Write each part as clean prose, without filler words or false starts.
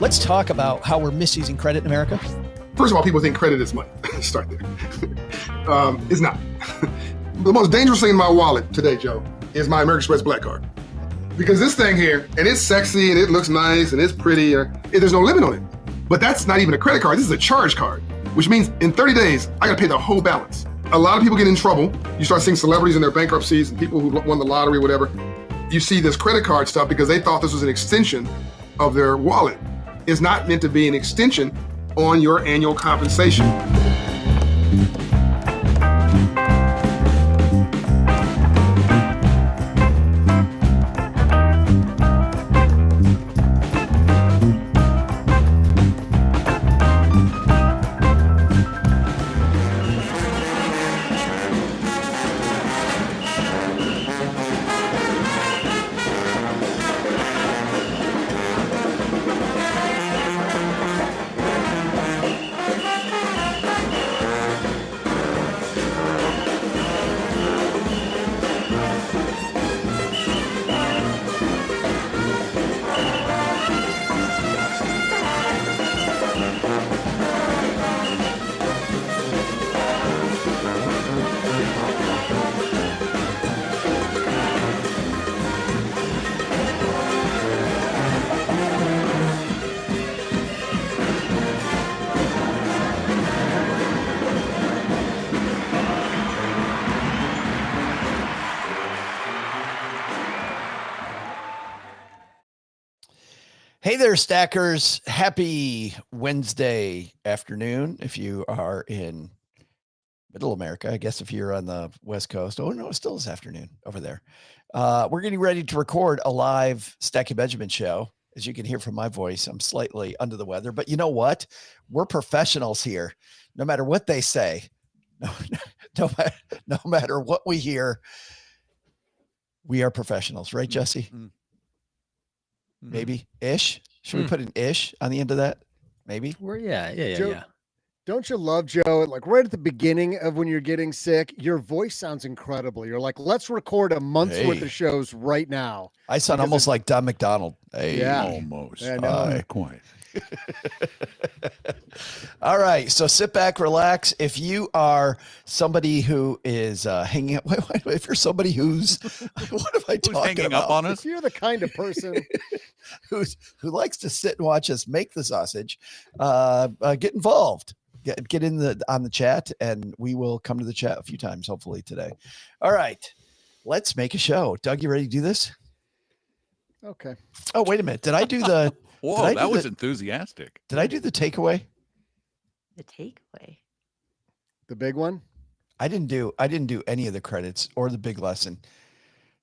Let's talk about how we're misusing credit in America. First of all, people think credit is money. Start there. It's not. The most dangerous thing in my wallet today, Joe, is my American Express Black Card. Because this thing here, and it's sexy, and it looks nice, and it's pretty, there's no limit on it. But that's not even a credit card. This is a charge card, which means in 30 days, I got to pay the whole balance. A lot of people get in trouble. You start seeing celebrities in their bankruptcies and people who won the lottery, whatever. You see this credit card stuff because they thought this was an extension of their wallet. It's not meant to be an extension on your annual compensation. Hey there, stackers. Happy Wednesday afternoon. If you are in middle America, I guess if you're on the West Coast. Oh, no, it still is afternoon over there. We're getting ready to record a live Stacky Benjamin show. As you can hear from my voice, I'm slightly under the weather, but you know what? We're professionals here. No matter what they say, no matter what we hear, we are professionals, right, Jesse? Mm-hmm. Maybe ish. Should we put an ish on the end of that? Maybe. Yeah. Don't you love, Joe? Like right at the beginning of when you're getting sick, your voice sounds incredible. You're like, let's record a month's worth of shows right now. I sound almost like Don McDonald. Hey, yeah. Almost. Quite. All right. So sit back, relax. If you are somebody who is hanging up, if you're somebody who's, what am I talking hanging about? Up on us? If you're the kind of person who likes to sit and watch us make the sausage, get involved. Get in on the chat, and we will come to the chat a few times, hopefully today. All right. Let's make a show. Doug, you ready to do this? Okay. Oh, wait a minute. Did I do the... Whoa, that was enthusiastic. Did I do the takeaway? The takeaway. The big one? I didn't do any of the credits or the big lesson.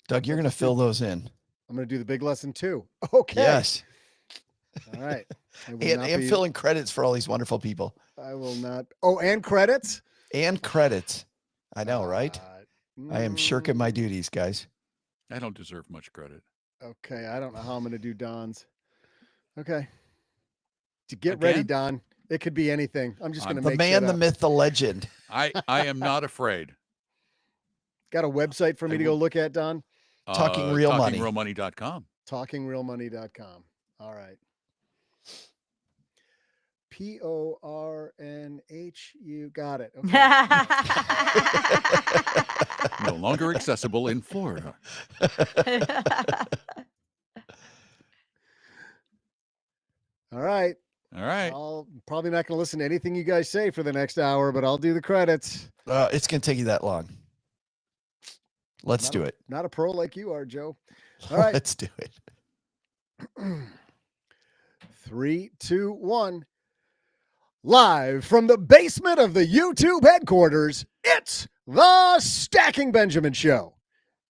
Doug, you're going to fill those in. I'm going to do the big lesson too. Okay. Yes. All right. And filling credits for all these wonderful people. I will not. Oh, and credits? And credits. I know, right? I am shirking my duties, guys. I don't deserve much credit. Okay. I don't know how I'm going to do Don's. Okay. To get ready, Don. It could be anything. I'm just going to make the man, the myth, the legend. I am not afraid. Got a website for me to go look at, Don? Talking Real Money. TalkingRealMoney.com. TalkingRealMoney.com. All right. PORNH. Got it. Okay. No longer accessible in Florida. All right. I'm probably not going to listen to anything you guys say for the next hour, but I'll do the credits. It's going to take you that long. Let's do it. Not a pro like you are, Joe. All right. Let's do it. 3, 2, 1. Live from the basement of the YouTube headquarters, it's the Stacking Benjamin Show.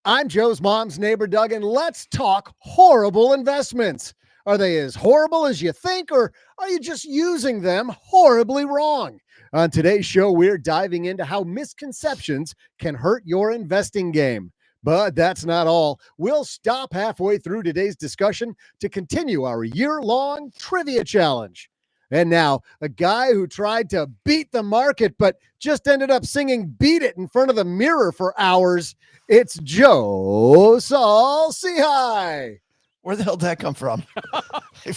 I'm Joe's mom's neighbor, Doug, and let's talk horrible investments. Are they as horrible as you think, or are you just using them horribly wrong? On today's show, we're diving into how misconceptions can hurt your investing game. But that's not all. We'll stop halfway through today's discussion to continue our year-long trivia challenge. And now, a guy who tried to beat the market but just ended up singing Beat It in front of the mirror for hours. It's Joe Saul-Sehy. Where the hell did that come from? Hey,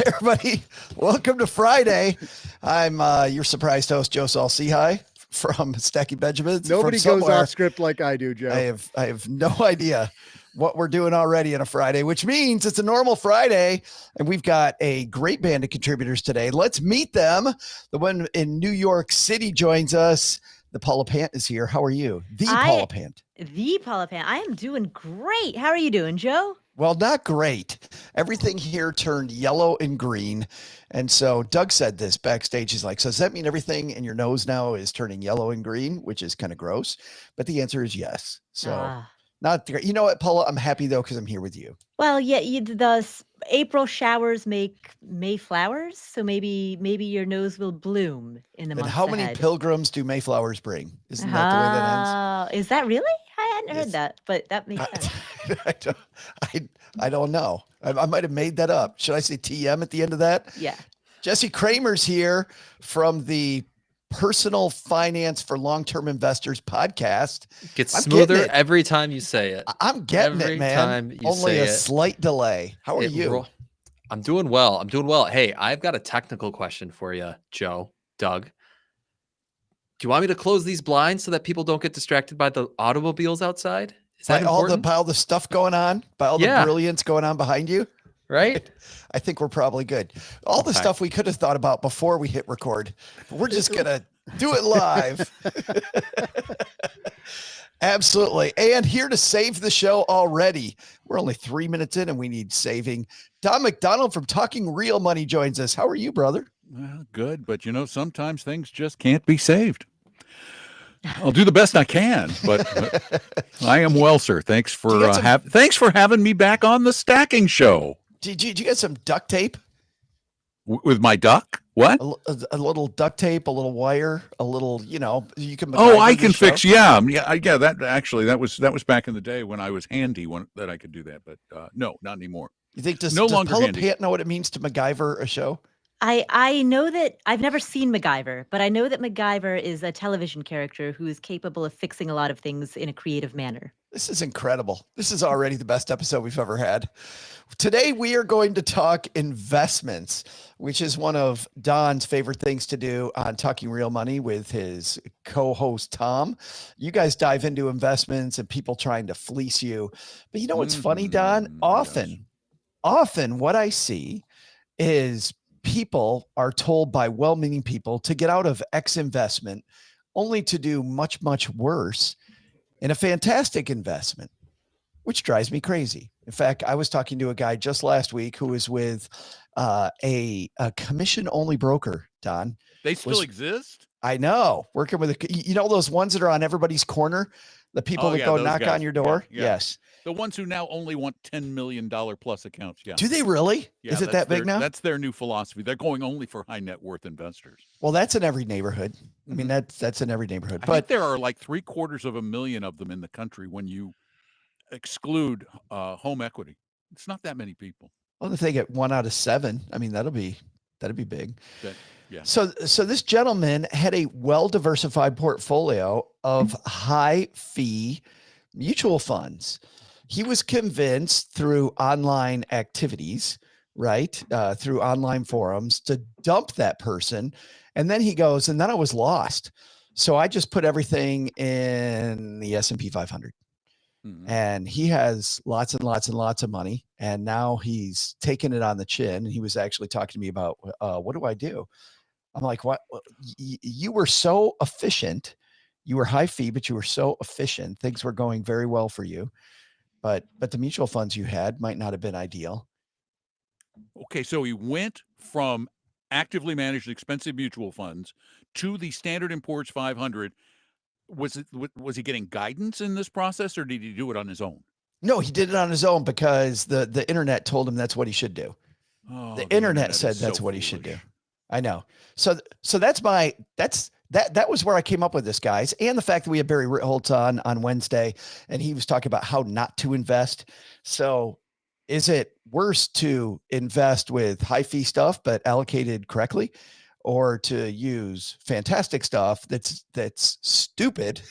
everybody, welcome to Friday. I'm your surprised host, Joe Saul-Sehy from Stacking Benjamins. Nobody goes off script like I do, Joe. I have no idea what we're doing already on a Friday, which means it's a normal Friday, and we've got a great band of contributors today. Let's meet them. The one in New York City joins us. The Paula Pant is here. How are you? Paula Pant. The Paula Pant. I am doing great. How are you doing, Joe? Well, not great. Everything here turned yellow and green. And so Doug said this backstage. He's like, so does that mean everything in your nose now is turning yellow and green, which is kind of gross? But the answer is yes. So not great. You know what, Paula? I'm happy, though, because I'm here with you. Well, yeah, the April showers make May flowers. So maybe your nose will bloom in the months How many ahead. pilgrims do Mayflowers bring? Isn't that the way that ends? Is that really? I hadn't heard that, but that makes sense. I don't know. I might have made that up. Should I say TM at the end of that? Yeah. Jesse Kramer's here from the Personal Finance for Long-Term Investors podcast. Gets smoother every time you say it. I'm getting it, man. Time you Only say a it. slight delay. How are you? I'm doing well. Hey, I've got a technical question for you, Joe, Doug. Do you want me to close these blinds so that people don't get distracted by the automobiles outside? Is that important? By all the stuff going on, by all the brilliance going on behind you? Right? I think we're probably good. All the stuff we could have thought about before we hit record. We're just going to do it live. Absolutely. And here to save the show already. We're only 3 minutes in and we need saving. Don McDonald from Talking Real Money joins us. How are you, brother? Well, good. But, sometimes things just can't be saved. I'll do the best I can, but I am well, sir. Thanks for having me back on the Stacking Show. Did you get some duct tape? With my duck? What? A little duct tape, a little wire, a little, you can. I can fix. Yeah. That was back in the day when I was handy that I could do that. But no, not anymore. You think does Paula Pant know what it means to MacGyver a show? I know that I've never seen MacGyver, but I know that MacGyver is a television character who is capable of fixing a lot of things in a creative manner. This is incredible. This is already the best episode we've ever had. Today, we are going to talk investments, which is one of Don's favorite things to do on Talking Real Money with his co-host, Tom. You guys dive into investments and people trying to fleece you. But you know what's funny, Don? Often what I see is people are told by well-meaning people to get out of X investment only to do much, much worse in a fantastic investment, which drives me crazy. In fact, I was talking to a guy just last week who was with a commission-only broker, Don. They still exist? I know. Working with those ones that are on everybody's corner, the people that go knock on your door? Yeah. Yes. The ones who now only want $10 million plus accounts. Yeah. Do they really? Yeah, is it that big now? That's their new philosophy. They're going only for high net worth investors. Well, that's in every neighborhood. I mean, that's in every neighborhood. I think there are like 750,000 of them in the country when you exclude home equity. It's not that many people. Well, if they get 1 out of 7, I mean, that'd be big. Yeah. So this gentleman had a well-diversified portfolio of high fee mutual funds. He was convinced through online activities, right? Through online forums to dump that person. And then he goes, and then I was lost. So I just put everything in the S&P 500. Mm-hmm. And he has lots and lots and lots of money. And now he's taking it on the chin. And he was actually talking to me about, what do I do? I'm like, what? You were so efficient. You were high fee, but you were so efficient. Things were going very well for you. But the mutual funds you had might not have been ideal. Okay, so he went from actively managed expensive mutual funds to the Standard & Poor's 500. Was he getting guidance in this process, or did he do it on his own? No, he did it on his own because the internet told him that's what he should do. Oh, the internet said that's what he should do. I know. So that's that was where I came up with this, guys, and the fact that we had Barry Ritholtz on Wednesday, and he was talking about how not to invest. So, is it worse to invest with high fee stuff but allocated correctly, or to use fantastic stuff that's stupid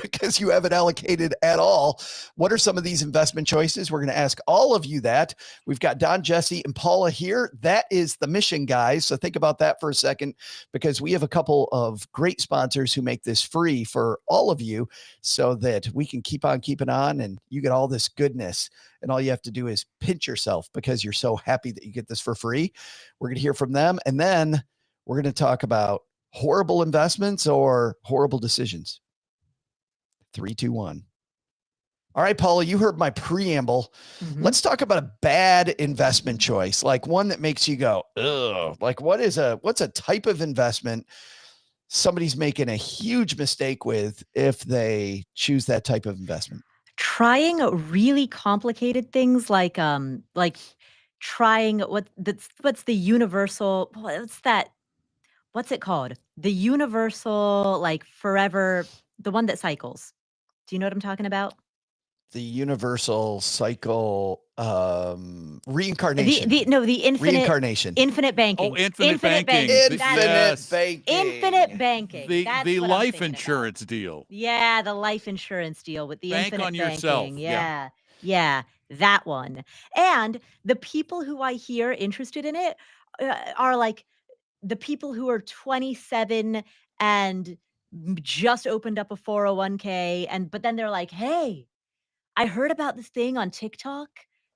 because you haven't allocated at all? What are some of these investment choices? We're going to ask all of you that. We've got Don, Jesse, and Paula here. That is the mission, guys. So think about that for a second, because we have a couple of great sponsors who make this free for all of you so that we can keep on keeping on and you get all this goodness. And all you have to do is pinch yourself because you're so happy that you get this for free. We're going to hear from them. And then we're going to talk about horrible investments or horrible decisions. 3, 2, 1. All right, Paula, you heard my preamble. Mhm. Let's talk about a bad investment choice, like one that makes you go, ugh. Like what's a type of investment somebody's making a huge mistake with if they choose that type of investment? Trying really complicated things like trying what's the universal, what's it called? The universal, like, forever, the one that cycles. Do you know what I'm talking about? The universal cycle, reincarnation. The infinite Reincarnation. banking. Oh, infinite banking. Infinite Yes. banking. Infinite banking. The That's the what I'm life thinking about. insurance deal. Yeah, the life insurance deal with the Bank infinite on banking. yourself. Yeah. Yeah, that one. And the people who I hear interested in it are like the people who are 27 and just opened up a 401k, but then they're like, "Hey, I heard about this thing on TikTok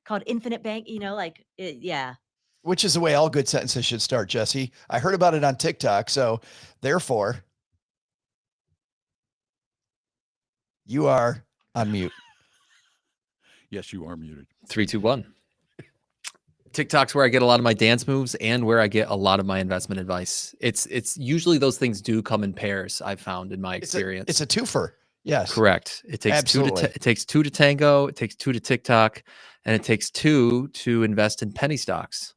called Infinite Bank," yeah. Which is the way all good sentences should start, Jesse. I heard about it on TikTok, so therefore you are on mute. Yes, you are muted. 3, 2, 1. TikTok's where I get a lot of my dance moves and where I get a lot of my investment advice. It's usually those things do come in pairs, I've found in my experience. It's a twofer. Yes. Correct. It takes Absolutely. it takes 2 to tango, it takes 2 to TikTok, and it takes 2 to invest in penny stocks.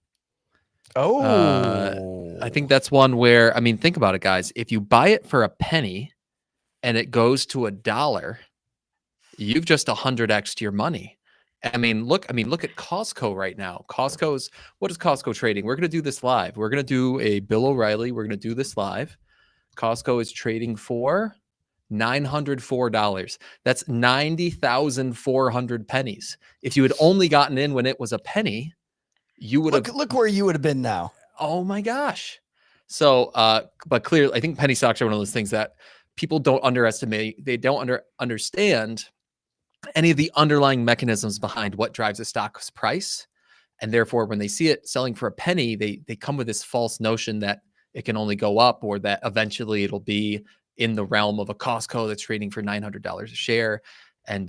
Oh. I think that's one where, I mean, think about it, guys. If you buy it for a penny and it goes to $1, you've just 100x'd your money. I mean, look at Costco right now. What is Costco trading? We're going to do this live. We're going to do a Bill O'Reilly. We're going to do this live. Costco is trading for $904. That's 90,400 pennies. If you had only gotten in when it was a penny, you would have look where you would have been now. Oh my gosh. So, but clearly, I think penny stocks are one of those things that people don't underestimate. They don't understand any of the underlying mechanisms behind what drives a stock's price. And therefore, when they see it selling for a penny, they come with this false notion that it can only go up, or that eventually it'll be in the realm of a Costco that's trading for $900 a share. And,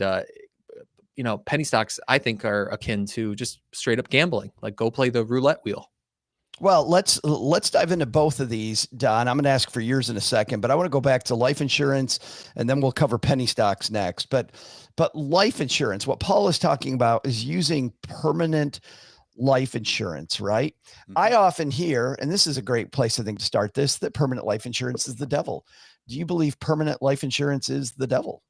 penny stocks, I think, are akin to just straight up gambling. Like, go play the roulette wheel. Well, let's dive into both of these, Don. I'm going to ask for yours in a second, but I want to go back to life insurance, and then we'll cover penny stocks next. But life insurance, what Paul is talking about is using permanent life insurance, right? Mm-hmm. I often hear, and this is a great place, I think, to start this, that permanent life insurance is the devil. Do you believe permanent life insurance is the devil?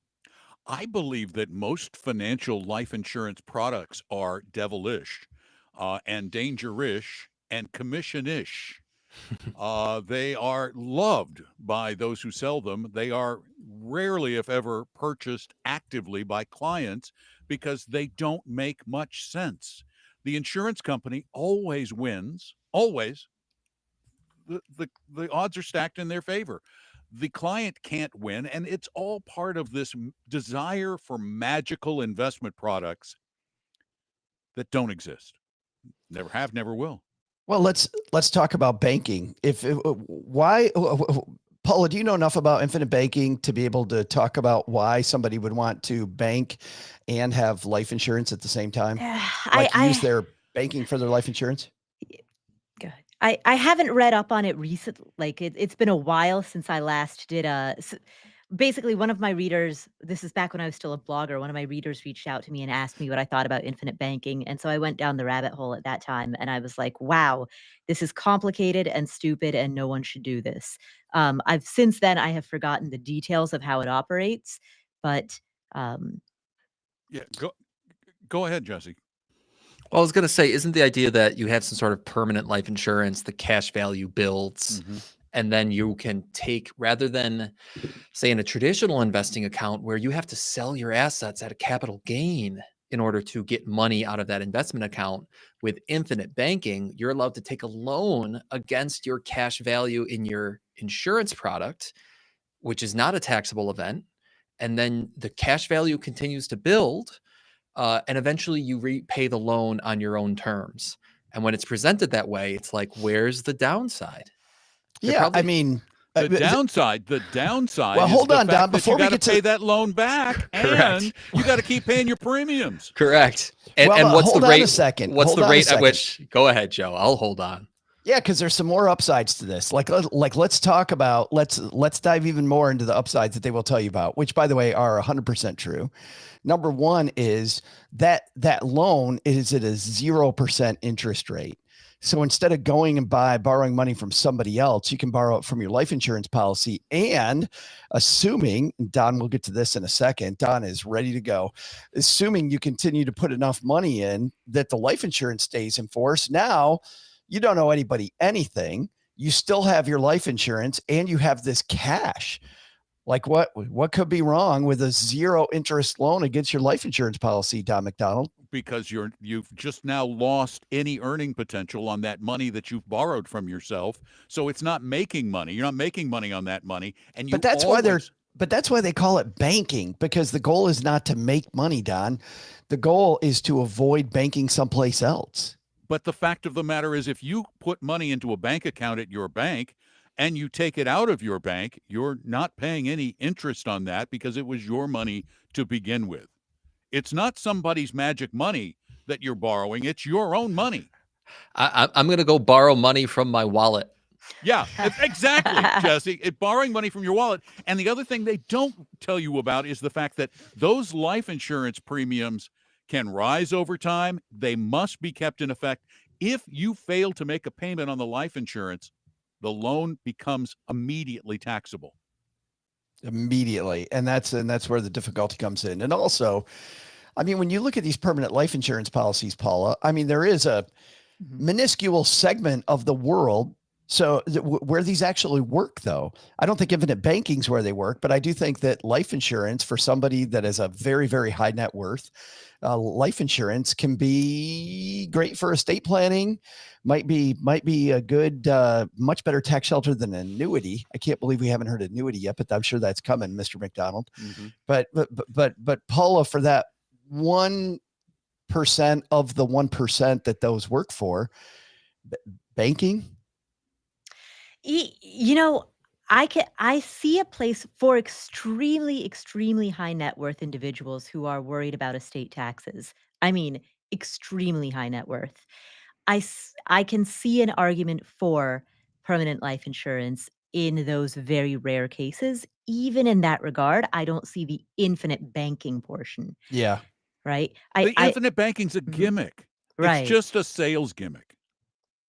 I believe that most financial life insurance products are devilish and dangerous and commission-ish. They are loved by those who sell them. They are rarely, if ever, purchased actively by clients because they don't make much sense. The insurance company always wins, always. The odds are stacked in their favor. The client can't win, and it's all part of this desire for magical investment products that don't exist. Never have, never will. Well, let's talk about banking. Why, Paula, do you know enough about infinite banking to be able to talk about why somebody would want to bank and have life insurance at the same time? Use their banking for their life insurance? Good. I haven't read up on it recently. Like it's been a while since I last did basically one of my readers, this is back when I was still a blogger, one of my readers reached out to me and asked me what I thought about infinite banking. And so I went down the rabbit hole at that time and I was like, wow, this is complicated and stupid and no one should do this. Since then I have forgotten the details of how it operates, but Yeah, go ahead, Jesse. Well, I was going to say, isn't the idea that you have some sort of permanent life insurance, the cash value builds, and then you can take, rather than, say, in a traditional investing account where you have to sell your assets at a capital gain in order to get money out of that investment account, with infinite banking, you're allowed to take a loan against your cash value in your insurance product, which is not a taxable event. And then the cash value continues to build. And eventually you repay the loan on your own terms. And when it's presented that way, it's like, where's the downside? I mean, the downside. Well, is hold the on, fact Don. that Before you we got to get to pay that loan back, and you got to keep paying your premiums. Correct. And, Well, and what's hold the on a rate? second. What's Hold the on a rate at second. which? Go ahead, Joe. I'll hold on. Yeah, because there's some more upsides to this. Let's talk about let's dive even more into the upsides that they will tell you about, which, by the way, are 100% true. Number one is that loan is at a 0% interest rate. So instead of going and borrowing money from somebody else, you can borrow it from your life insurance policy. And assuming, Don, we'll get to this in a second, Don is ready to go. Assuming you continue to put enough money in that the life insurance stays in force. Now you don't owe anybody anything. You still have your life insurance and you have this cash. Like what could be wrong with a 0 interest loan against your life insurance policy, Don McDonald? Because you've just now lost any earning potential on that money that you've borrowed from yourself. So it's not making money. You're not making money on that money. And But that's why they call it banking, because the goal is not to make money, Don. The goal is to avoid banking someplace else. But the fact of the matter is, if you put money into a bank account at your bank and you take it out of your bank, you're not paying any interest on that because it was your money to begin with. It's not somebody's magic money that you're borrowing. It's your own money. I'm going to go borrow money from my wallet. Yeah, exactly, Jesse. Borrowing money from your wallet. And the other thing they don't tell you about is the fact that those life insurance premiums can rise over time. They must be kept in effect. If you fail to make a payment on the life insurance, the loan becomes immediately taxable. Immediately. And that's where the difficulty comes in. And also, I mean, when you look at these permanent life insurance policies, Paula, I mean, there is a minuscule segment of the world where these actually work, though. I don't think infinite banking's where they work, but I do think that life insurance for somebody that has a very, very high net worth, life insurance can be great for estate planning, might be a good, much better tax shelter than an annuity. I can't believe we haven't heard annuity yet, but I'm sure that's coming, Mr. McDonald. But Paula, for that 1% of the 1% that those work for, banking. I see a place for extremely, extremely high net worth individuals who are worried about estate taxes. I mean, extremely high net worth. I can see an argument for permanent life insurance in those very rare cases. Even in that regard, I don't see the infinite banking portion. Yeah. Right. The infinite banking's a gimmick. Right. It's just a sales gimmick.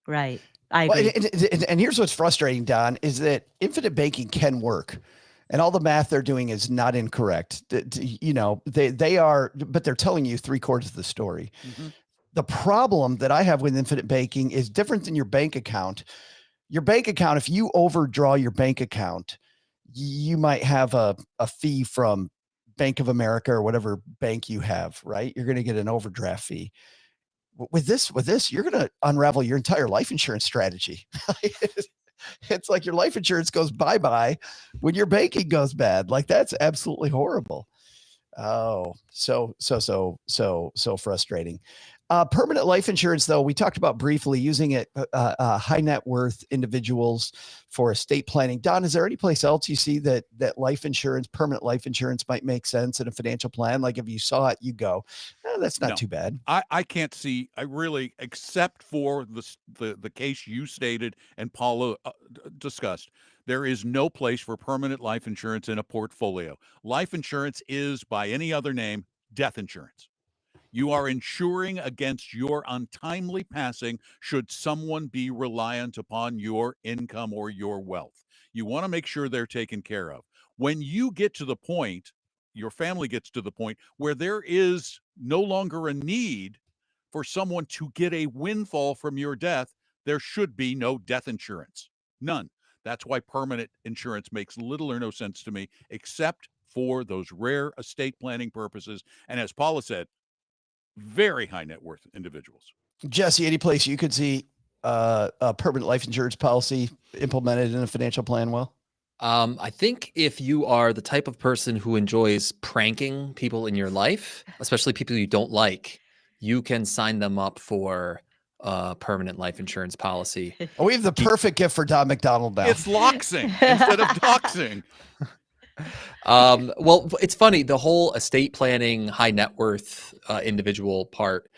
Right. I agree. And here's what's frustrating, Don, is that infinite banking can work. And all the math they're doing is not incorrect. They are, but they're telling you 3/4 of the story. The problem that I have with infinite banking is different than your bank account. Your bank account, if you overdraw your bank account, you might have a fee from Bank of America or whatever bank you have, right? You're going to get an overdraft fee. With this, you're going to unravel your entire life insurance strategy. It's like your life insurance goes bye-bye when your banking goes bad. Like, that's absolutely horrible. Oh, so frustrating. Permanent life insurance, though, we talked about briefly using it, high net worth individuals for estate planning. Don, is there any place else you see that life insurance, permanent life insurance, might make sense in a financial plan? Like if you saw it, you go, that's not No. too bad. I can't see. I really, except for the case you stated and Paula discussed, there is no place for permanent life insurance in a portfolio. Life insurance is, by any other name, death insurance. You are insuring against your untimely passing should someone be reliant upon your income or your wealth. You want to make sure they're taken care of. When you get to the point, your family gets to the point where there is no longer a need for someone to get a windfall from your death, there should be no death insurance. None. That's why permanent insurance makes little or no sense to me, except for those rare estate planning purposes. And as Paula said, very high net worth individuals. Jesse, any place you could see a permanent life insurance policy implemented in a financial plan? Well, I think if you are the type of person who enjoys pranking people in your life, especially people you don't like, you can sign them up for a permanent life insurance policy. we have the perfect gift for Don McDonald now. It's loxing instead of doxing. Well, it's funny, the whole estate planning, high net worth individual part,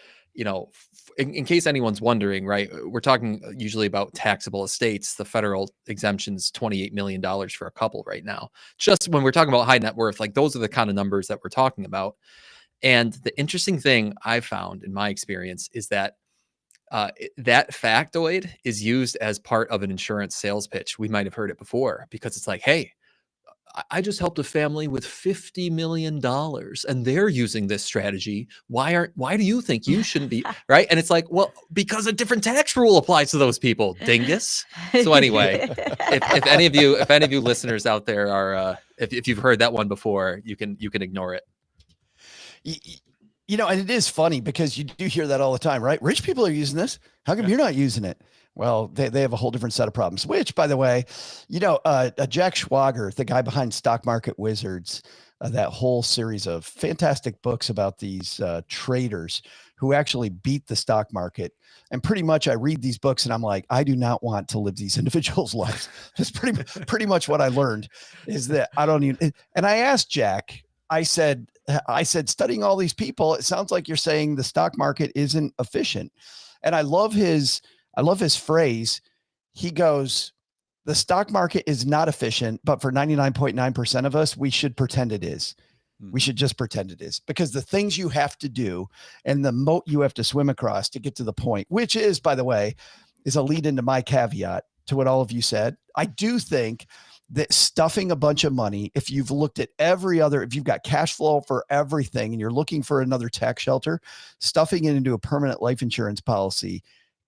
in case anyone's wondering, right, we're talking usually about taxable estates. The federal exemption's $28 million for a couple right now. Just when we're talking about high net worth, like those are the kind of numbers that we're talking about. And the interesting thing I found in my experience is that that factoid is used as part of an insurance sales pitch. We might have heard it before because it's like, hey, I just helped a family with $50 million and they're using this strategy. Why do you think you shouldn't be? Right. And it's like, well, because a different tax rule applies to those people, dingus. So anyway, if any of you listeners out there are, if you've heard that one before, you can ignore it. And it is funny because you do hear that all the time, right? Rich people are using this. How come you're not using it? Well, they have a whole different set of problems, which, by the way, Jack Schwager, the guy behind Stock Market Wizards, that whole series of fantastic books about these traders who actually beat the stock market. And pretty much I read these books and I'm like, I do not want to live these individuals' lives. That's pretty much what I learned is that I don't even. And I asked Jack, I said, studying all these people, it sounds like you're saying the stock market isn't efficient. And I love his phrase. He goes, the stock market is not efficient, but for 99.9% of us, we should pretend it is. We should just pretend it is, because the things you have to do and the moat you have to swim across to get to the point, which is, by the way, is a lead into my caveat to what all of you said. I do think that stuffing a bunch of money, if you've looked at if you've got cash flow for everything and you're looking for another tax shelter, stuffing it into a permanent life insurance policy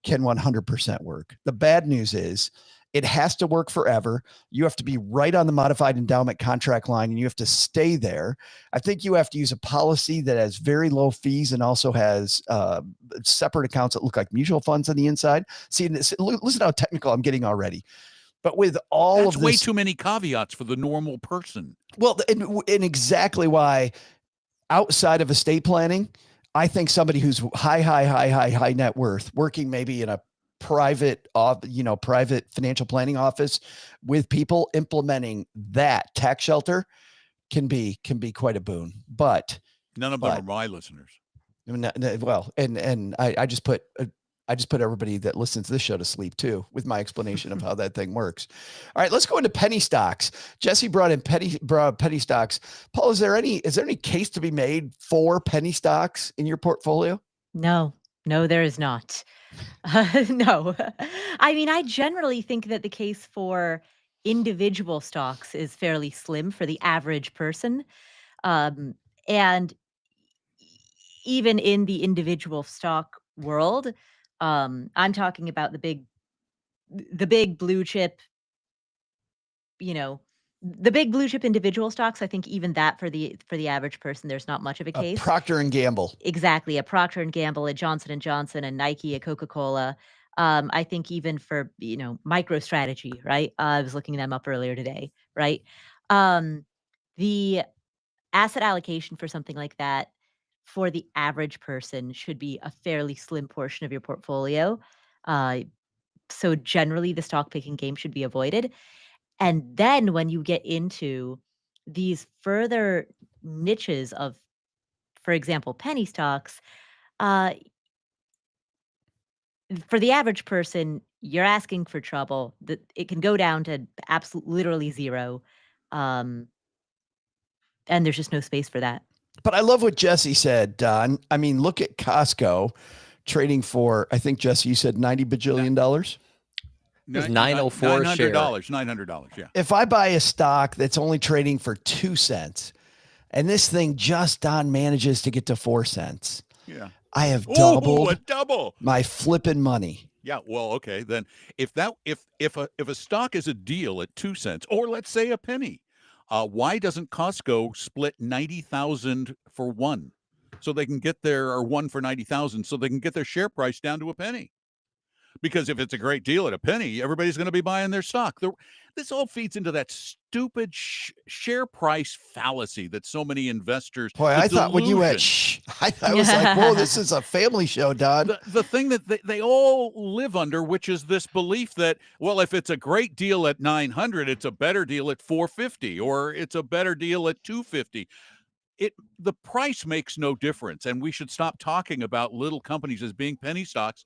can 100% work. The bad news is it has to work forever. You have to be right on the modified endowment contract line and you have to stay there. I think you have to use a policy that has very low fees and also has separate accounts that look like mutual funds on the inside. See, listen how technical I'm getting already. But with all That's of this, way too many caveats for the normal person. Well, and exactly why outside of estate planning, I think somebody who's high net worth, working maybe in a private financial planning office with people, implementing that tax shelter can be quite a boon. But none of them are my listeners. Well, and I just put everybody that listens to this show to sleep too with my explanation of how that thing works. All right, let's go into penny stocks. Jesse brought penny stocks. Paul, is there any case to be made for penny stocks in your portfolio? No, there is not. No. I mean, I generally think that the case for individual stocks is fairly slim for the average person. And even in the individual stock world, I'm talking about the big blue chip, the big blue chip individual stocks. I think even that for the average person, there's not much of a case. Procter and Gamble. Exactly. A Procter and Gamble, a Johnson and Johnson, a Nike, a Coca-Cola. I think even for, MicroStrategy, right? I was looking them up earlier today, right? The asset allocation for something like that for the average person should be a fairly slim portion of your portfolio. So generally, the stock picking game should be avoided. And then when you get into these further niches of, for example, penny stocks, uh, for the average person, you're asking for trouble. It can go down to literally zero. And there's just no space for that. But I love what Jesse said, Don. I mean, look at Costco trading for, I think, Jesse, you said $90 bajillion. It was 904 a share. $900, yeah. If I buy a stock that's only trading for 2 cents and this thing just, Don, manages to get to 4 cents, Yeah. I have Ooh, doubled a double. my flipping money. Yeah, well, okay, then if a stock is a deal at 2 cents, or let's say a penny, why doesn't Costco split 90,000 for one, so they can get their, or one for 90,000, so they can get their share price down to a penny? Because if it's a great deal at a penny, everybody's going to be buying their stock. This all feeds into that stupid share price fallacy that so many investors. Boy, I thought when you went, I was like, whoa, this is a family show, Don. The thing that they all live under, which is this belief that, well, if it's a great deal at 900, it's a better deal at 450, or it's a better deal at 250. The price makes no difference, and we should stop talking about little companies as being penny stocks.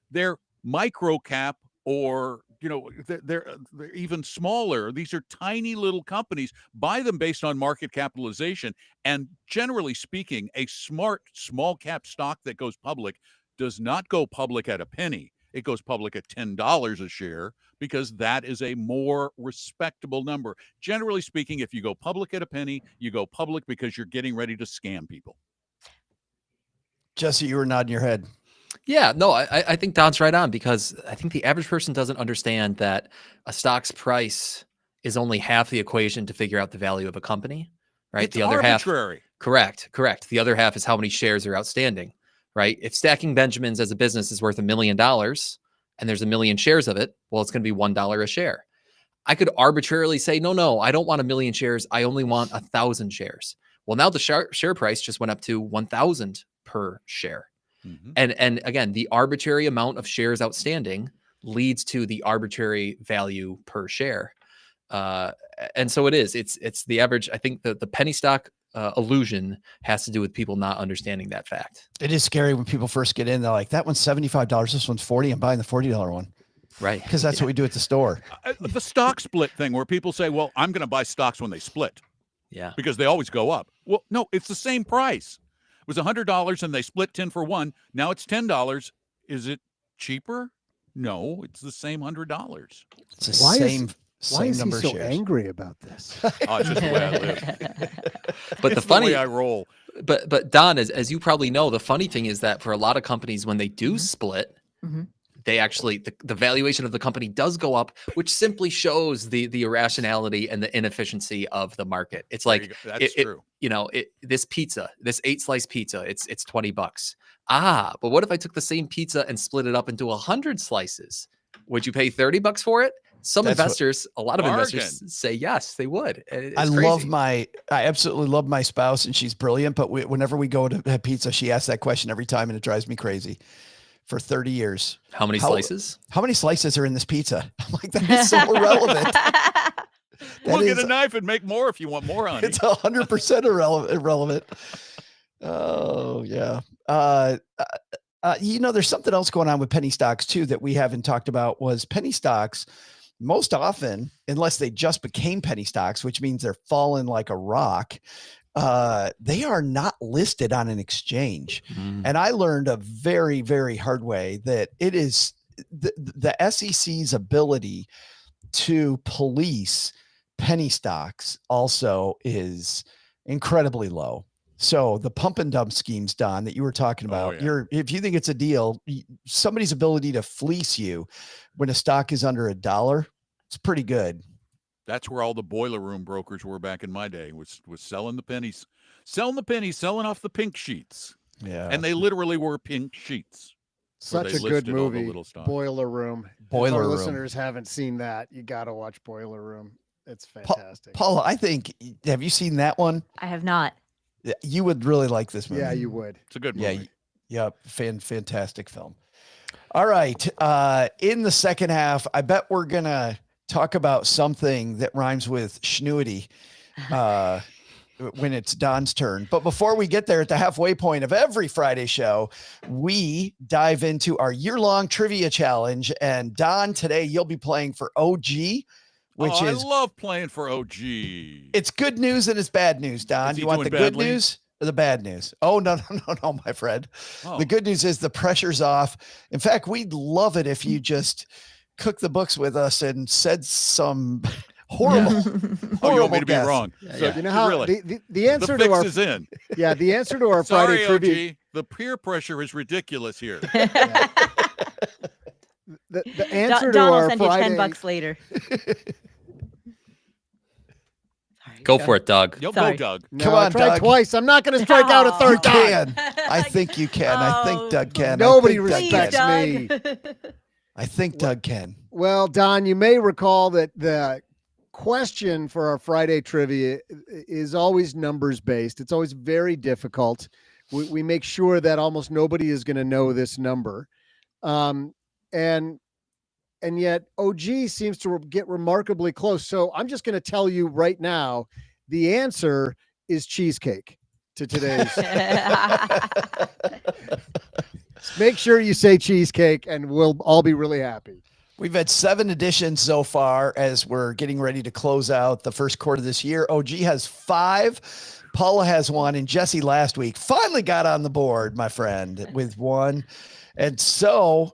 They're micro cap, or they're even smaller. These are tiny little companies. Buy them based on market capitalization, and generally speaking, a smart small cap stock that goes public does not go public at a penny. It goes public at $10 a share, because that is a more respectable number. Generally speaking, if you go public at a penny, you go public because you're getting ready to scam people. Jesse, you were nodding your head. Yeah, no, I think Don's right on, because I think the average person doesn't understand that a stock's price is only half the equation to figure out the value of a company, right? It's the other arbitrary. Correct. The other half is how many shares are outstanding, right? If Stacking Benjamins as a business is worth $1 million and there's 1 million shares of it, well, it's going to be $1 a share. I could arbitrarily say, no, I don't want 1 million shares. I only want 1,000 shares. Well, now the share price just went up to 1,000 per share. Mm-hmm. And again, the arbitrary amount of shares outstanding leads to the arbitrary value per share. And so it is. It's the average. I think the penny stock illusion has to do with people not understanding that fact. It is scary when people first get in. They're like, that one's $75. This one's $40. I'm buying the $40 one. Right. Because that's what we do at the store. The stock split thing, where people say, well, I'm going to buy stocks when they split. Yeah. Because they always go up. Well, no, it's the same price. It was $100 and they split 10 for one. Now it's $10. Is it cheaper? No, it's the same $100. It's the same Why is he number of so shares. angry about this? Oh, it's just the way I live. But It's the funny, way I roll. But Don, as you probably know, the funny thing is that for a lot of companies, when they do split, they actually the valuation of the company does go up, which simply shows the irrationality and the inefficiency of the market. It's like that's true. This pizza, this 8-slice pizza, it's $20. But what if I took the same pizza and split it up into 100 slices? Would you pay $30 for it? A lot of investors say yes, they would. It's I absolutely love my spouse, and she's brilliant. But whenever we go to have pizza, she asks that question every time, and it drives me crazy. For 30 years. How many slices? How many slices are in this pizza? I'm like, that is so irrelevant. We'll get a knife and make more if you want more on it. It's 100% irrelevant. Oh, yeah. There's something else going on with penny stocks, too, that we haven't talked about. Was penny stocks, most often, unless they just became penny stocks, which means they're falling like a rock, they are not listed on an exchange. And I learned a very, very hard way that it is the SEC's ability to police penny stocks also is incredibly low. So the pump and dump schemes, Don, that you were talking about, if you think it's a deal, somebody's ability to fleece you when a stock is under $1, it's pretty good. That's where all the boiler room brokers were back in my day, was selling the pennies, selling off the pink sheets. Yeah. And they literally were pink sheets. Such a good movie, Boiler Room. Boiler Room. Listeners haven't seen that, you got to watch Boiler Room. It's fantastic. Paula, have you seen that one? I have not. You would really like this movie. Yeah, you would. It's a good Yeah, movie. yeah, fantastic film. All right, in the second half, I bet we're gonna talk about something that rhymes with schnuity when it's Don's turn. But before we get there, at the halfway point of every Friday show, we dive into our year-long trivia challenge. And Don, today you'll be playing for OG, which I is love playing for OG. it's good news and it's bad news, Don. Is he You want the doing good badly? news or the bad news? Oh, no, my friend. Oh. The good news is the pressure's off. In fact, we'd love it if you just cook the books with us and said some horrible, Oh, you want me to be guess. wrong? So, You know how really, the answer the to fix our is in. the answer to our Sorry, Friday trivia. OG. The peer pressure is ridiculous here. The answer to Don will our send Friday. you $10 later. Sorry, Go for it, Doug. Yo, Sorry. go, Doug. No, Come I on, tried Doug. twice. I'm not going to strike out a Oh. third You time. can. I think you can. I think Doug can. Nobody I think respects Doug can. me. I think Doug can. Well, Don, you may recall that the question for our Friday trivia is always numbers based. It's always very difficult. We make sure that almost nobody is going to know this number. And yet OG seems to get remarkably close. So I'm just going to tell you right now, the answer is cheesecake to today's. Make sure you say cheesecake and we'll all be really happy. We've had 7 editions so far as we're getting ready to close out the first quarter this year. OG has 5. Paula has 1, and Jesse last week finally got on the board, my friend, with 1. And so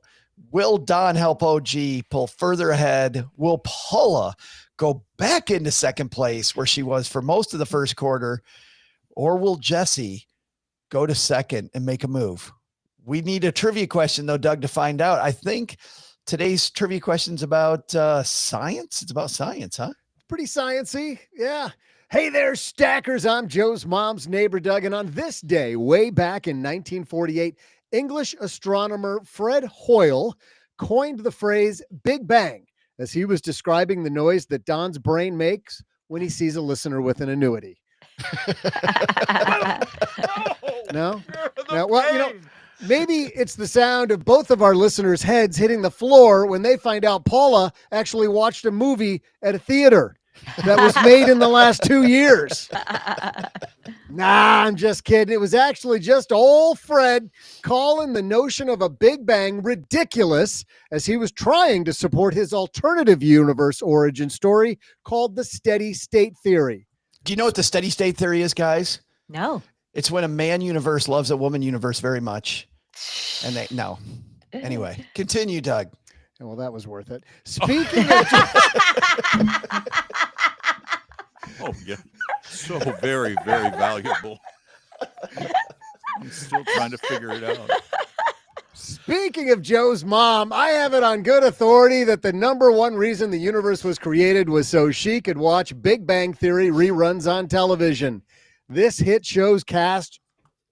will Don help OG pull further ahead? Will Paula go back into second place where she was for most of the first quarter? Or will Jesse go to second and make a move? We need a trivia question, though, Doug, to find out. I think today's trivia question's about science. It's about science, huh? Pretty sciencey. Yeah. Hey there, stackers. I'm Joe's mom's neighbor, Doug. And on this day, way back in 1948, English astronomer Fred Hoyle coined the phrase Big Bang as he was describing the noise that Don's brain makes when he sees a listener with an annuity. No? Now, well, you know, maybe it's the sound of both of our listeners' heads hitting the floor when they find out Paula actually watched a movie at a theater that was made in the last 2 years. Nah, I'm just kidding. It was actually just old Fred calling the notion of a Big Bang ridiculous as he was trying to support his alternative universe origin story called the steady state theory. Do you know what the steady state theory is, guys? No. It's when a man universe loves a woman universe very much. And they, no. Anyway, continue, Doug. Well, that was worth it. Speaking of... Oh, yeah. So very, very valuable. I'm still trying to figure it out. Speaking of Joe's mom, I have it on good authority that the number one reason the universe was created was so she could watch Big Bang Theory reruns on television. This hit show's cast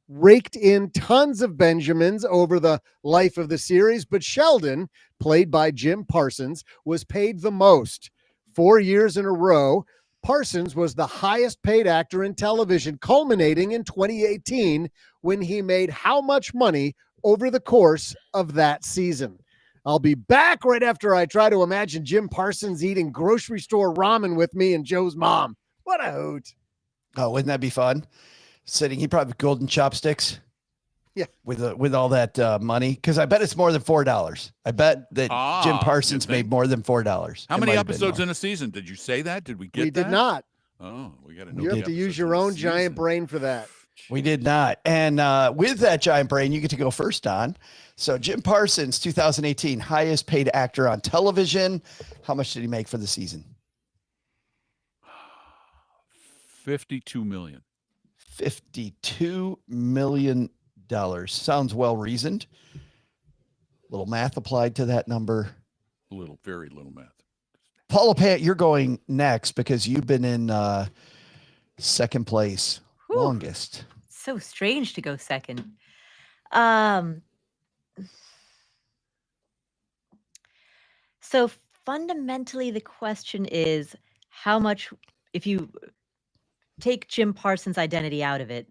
raked in tons of Benjamins over the life of the series, but Sheldon, played by Jim Parsons, was paid the most. 4 years in a row, Parsons was the highest paid actor in television, culminating in 2018 when he made how much money over the course of that season. I'll be back right after I try to imagine Jim Parsons eating grocery store ramen with me and Joe's mom. What a hoot. Oh, wouldn't that be fun? Sitting, he probably golden chopsticks. Yeah. With all that money. Because I bet it's more than $4. I bet that Jim you Parsons think? made more than $4. How It many might have been episodes more. in a season? Did you say that? Did we get We that? did not. Oh, we got to know. You the have to use episodes your in the own giant season. brain for that. We did not. And with that giant brain, you get to go first, Don. So Jim Parsons, 2018, highest paid actor on television. How much did he make for the season? $52 million. $52 million. Sounds well reasoned. Little math applied to that number. Very little math. Paula Pant, you're going next because you've been in second place Whew. longest. So strange to go second. So fundamentally, the question is how much, if you take Jim Parsons' identity out of it,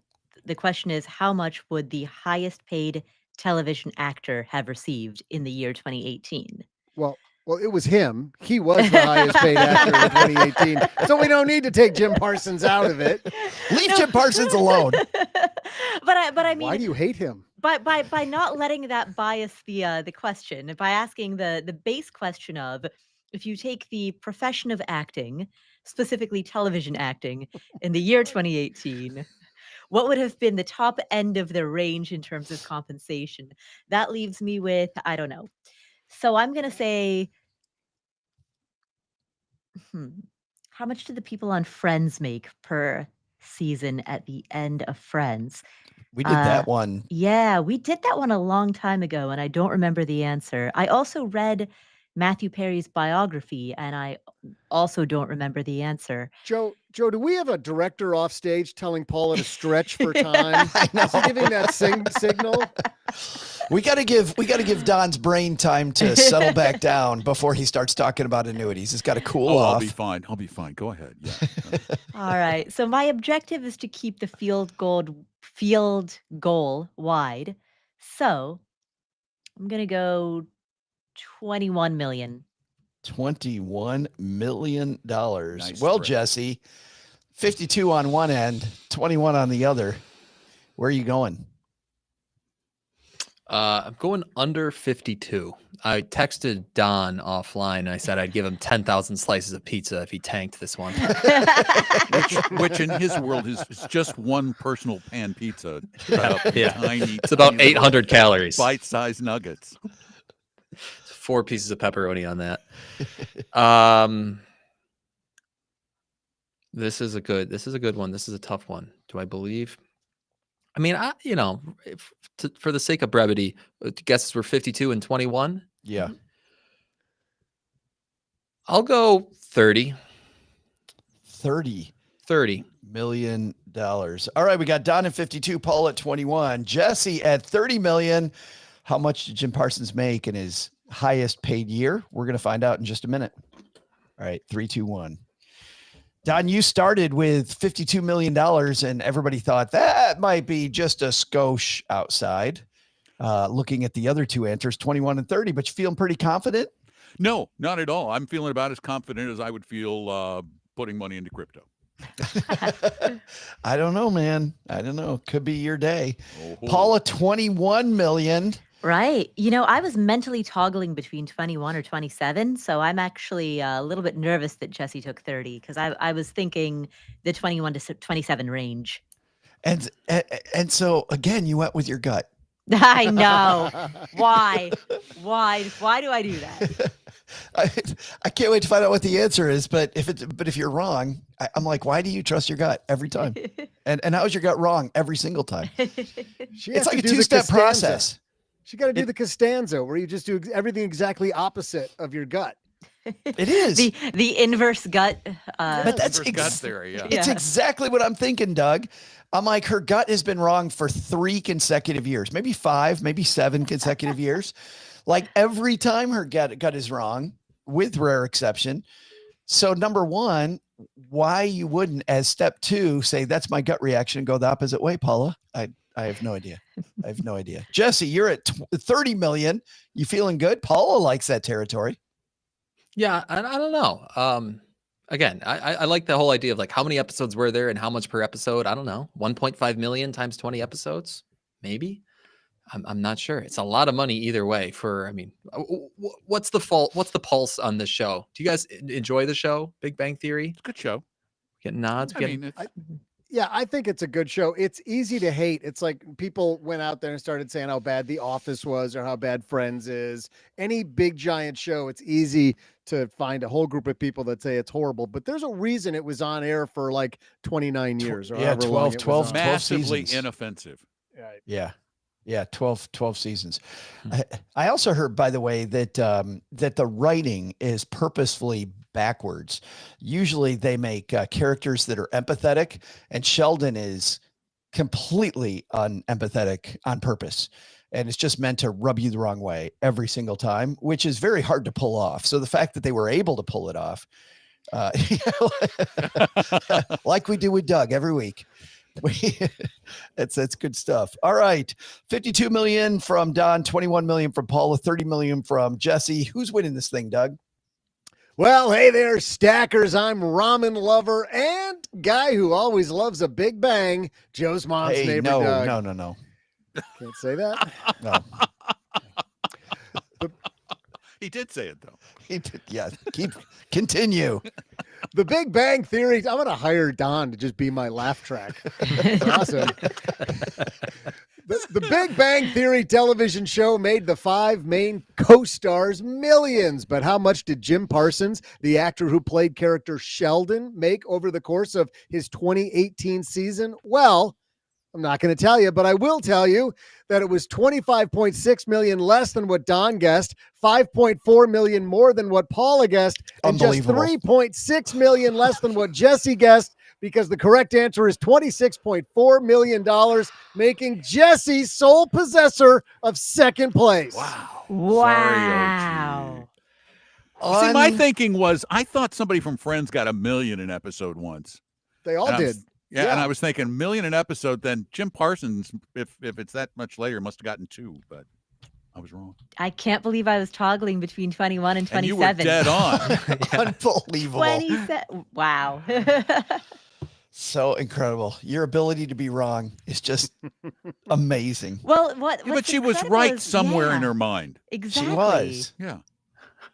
The question is, how much would the highest paid television actor have received in the year 2018? Well, it was him. He was the highest paid actor in 2018. So we don't need to take Jim Parsons out of it. Leave Jim Parsons alone. But I mean, Why do you hate him? by not letting that bias the question, by asking the base question of, if you take the profession of acting, specifically television acting, in the year 2018, what would have been the top end of their range in terms of compensation? That leaves me with, I don't know. So I'm gonna say, how much do the people on Friends make per season at the end of Friends? We did that one. Yeah, we did that one a long time ago, and I don't remember the answer. I also read Matthew Perry's biography, and I also don't remember the answer. Joe, do we have a director off stage telling Paula to stretch for time? I know. Is he giving that signal? We got to give Don's brain time to settle back down before he starts talking about annuities. It's got to cool off. I'll be fine. I'll be fine. Go ahead. Yeah. All right. So my objective is to keep the field goal wide. So I'm gonna go 21 million. $21 million. Nice Well, try. Jesse, 52 on one end, 21 on the other. Where are you going? I'm going under 52. I texted Don offline. And I said I'd give him 10,000 slices of pizza if he tanked this one. Which in his world is just one personal pan pizza. About Yeah. tiny, It's about tiny little 800 calories. bite-sized nuggets. 4 pieces of pepperoni on that. This is a good one. This is a tough one. Do I believe? I mean, for the sake of brevity, guesses were 52 and 21. Yeah. I'll go 30. $30 million. All right, we got Don at 52, Paul at 21, Jesse at 30 million. How much did Jim Parsons make in his highest paid year? We're going to find out in just a minute. All right, 3, 2, 1. Don, you started with $52 million and everybody thought that might be just a skosh outside. Looking at the other two answers, 21 and 30, but you feeling pretty confident? No, not at all. I'm feeling about as confident as I would feel putting money into crypto. I don't know, man. I don't know. Could be your day. Oh. Paula, 21 million. Right. I was mentally toggling between 21 or 27. So I'm actually a little bit nervous that Jesse took 30 because I was thinking the 21 to 27 range. And so again, you went with your gut. I know. Why? Why do I do that? I can't wait to find out what the answer is. But if you're wrong, I'm like, why do you trust your gut every time? And how is your gut wrong every single time? It's like a two-step process. You got to do the Costanza where you just do everything exactly opposite of your gut. It is the inverse gut. But that's gut theory. Yeah. It's exactly what I'm thinking, Doug. I'm like, her gut has been wrong for 3 consecutive years, maybe 5, maybe 7 consecutive years. Like every time her gut is wrong, with rare exception. So number one, why you wouldn't, as step 2, say that's my gut reaction and go the opposite way, Paula? I have no idea. Jesse, you're at 30 million. You feeling good? Paula likes that territory. Yeah, I don't know. Again, I like the whole idea of like how many episodes were there and how much per episode. I don't know. 1.5 million times 20 episodes, maybe. I'm not sure. It's a lot of money either way. What's the pulse on this show? Do you guys enjoy the show, Big Bang Theory? It's a good show. Getting nods. Yeah, I think it's a good show. It's easy to hate. It's like people went out there and started saying how bad The Office was or how bad Friends is. Any big giant show, it's easy to find a whole group of people that say it's horrible. But there's a reason it was on air for like 29 years. Or yeah, 12 massively seasons. Inoffensive. Right. Yeah, 12 seasons. I also heard, by the way, that the writing is purposefully backwards. Usually they make characters that are empathetic, and Sheldon is completely unempathetic on purpose. And it's just meant to rub you the wrong way every single time, which is very hard to pull off. So the fact that they were able to pull it off, like we do with Doug every week. That's good stuff. All right. 52 million from Don, 21 million from Paula, 30 million from Jesse. Who's winning this thing, Doug? Well, hey there, stackers. I'm ramen lover and guy who always loves a big bang, Joe's mom's Hey, neighbor, no, Doug. no. Can't say that. No. He did say it, though. Yeah, continue. The Big Bang Theory. I'm going to hire Don to just be my laugh track. That's awesome. The Big Bang Theory television show made the 5 main co-stars millions. But how much did Jim Parsons, the actor who played character Sheldon, make over the course of his 2018 season? Well, I'm not going to tell you, but I will tell you that it was 25.6 million less than what Don guessed, 5.4 million more than what Paula guessed, and just 3.6 million less than what Jesse guessed, because the correct answer is $26.4 million, making Jesse sole possessor of second place. Wow. Wow. Sorry, see, my thinking was, I thought somebody from Friends got $1 million an episode once. They all did. Yeah, and I was thinking $1 million an episode. Then Jim Parsons, if it's that much later, must have gotten 2, but I was wrong. I can't believe I was toggling between 21 and 27. And you were dead on. Unbelievable. 27. Wow. So incredible. Your ability to be wrong is just amazing. Well, but she was right somewhere in her mind. Exactly. She was. Yeah.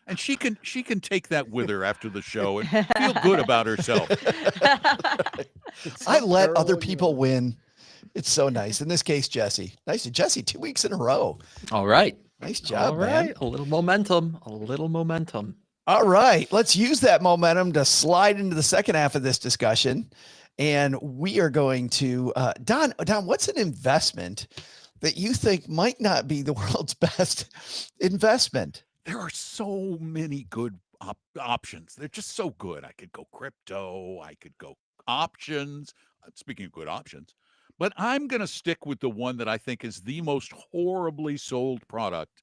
And she can take that with her after the show and feel good about herself. I let other people win. It's so nice. In this case, Jesse. Nice. Jesse, 2 weeks in a row. All right. Nice job, All right. man. A little momentum. All right. Let's use that momentum to slide into the second half of this discussion. And we are going to, Don, what's an investment that you think might not be the world's best investment? There are so many good options. They're just so good. I could go crypto. I could go options. Speaking of good options, but I'm going to stick with the one that I think is the most horribly sold product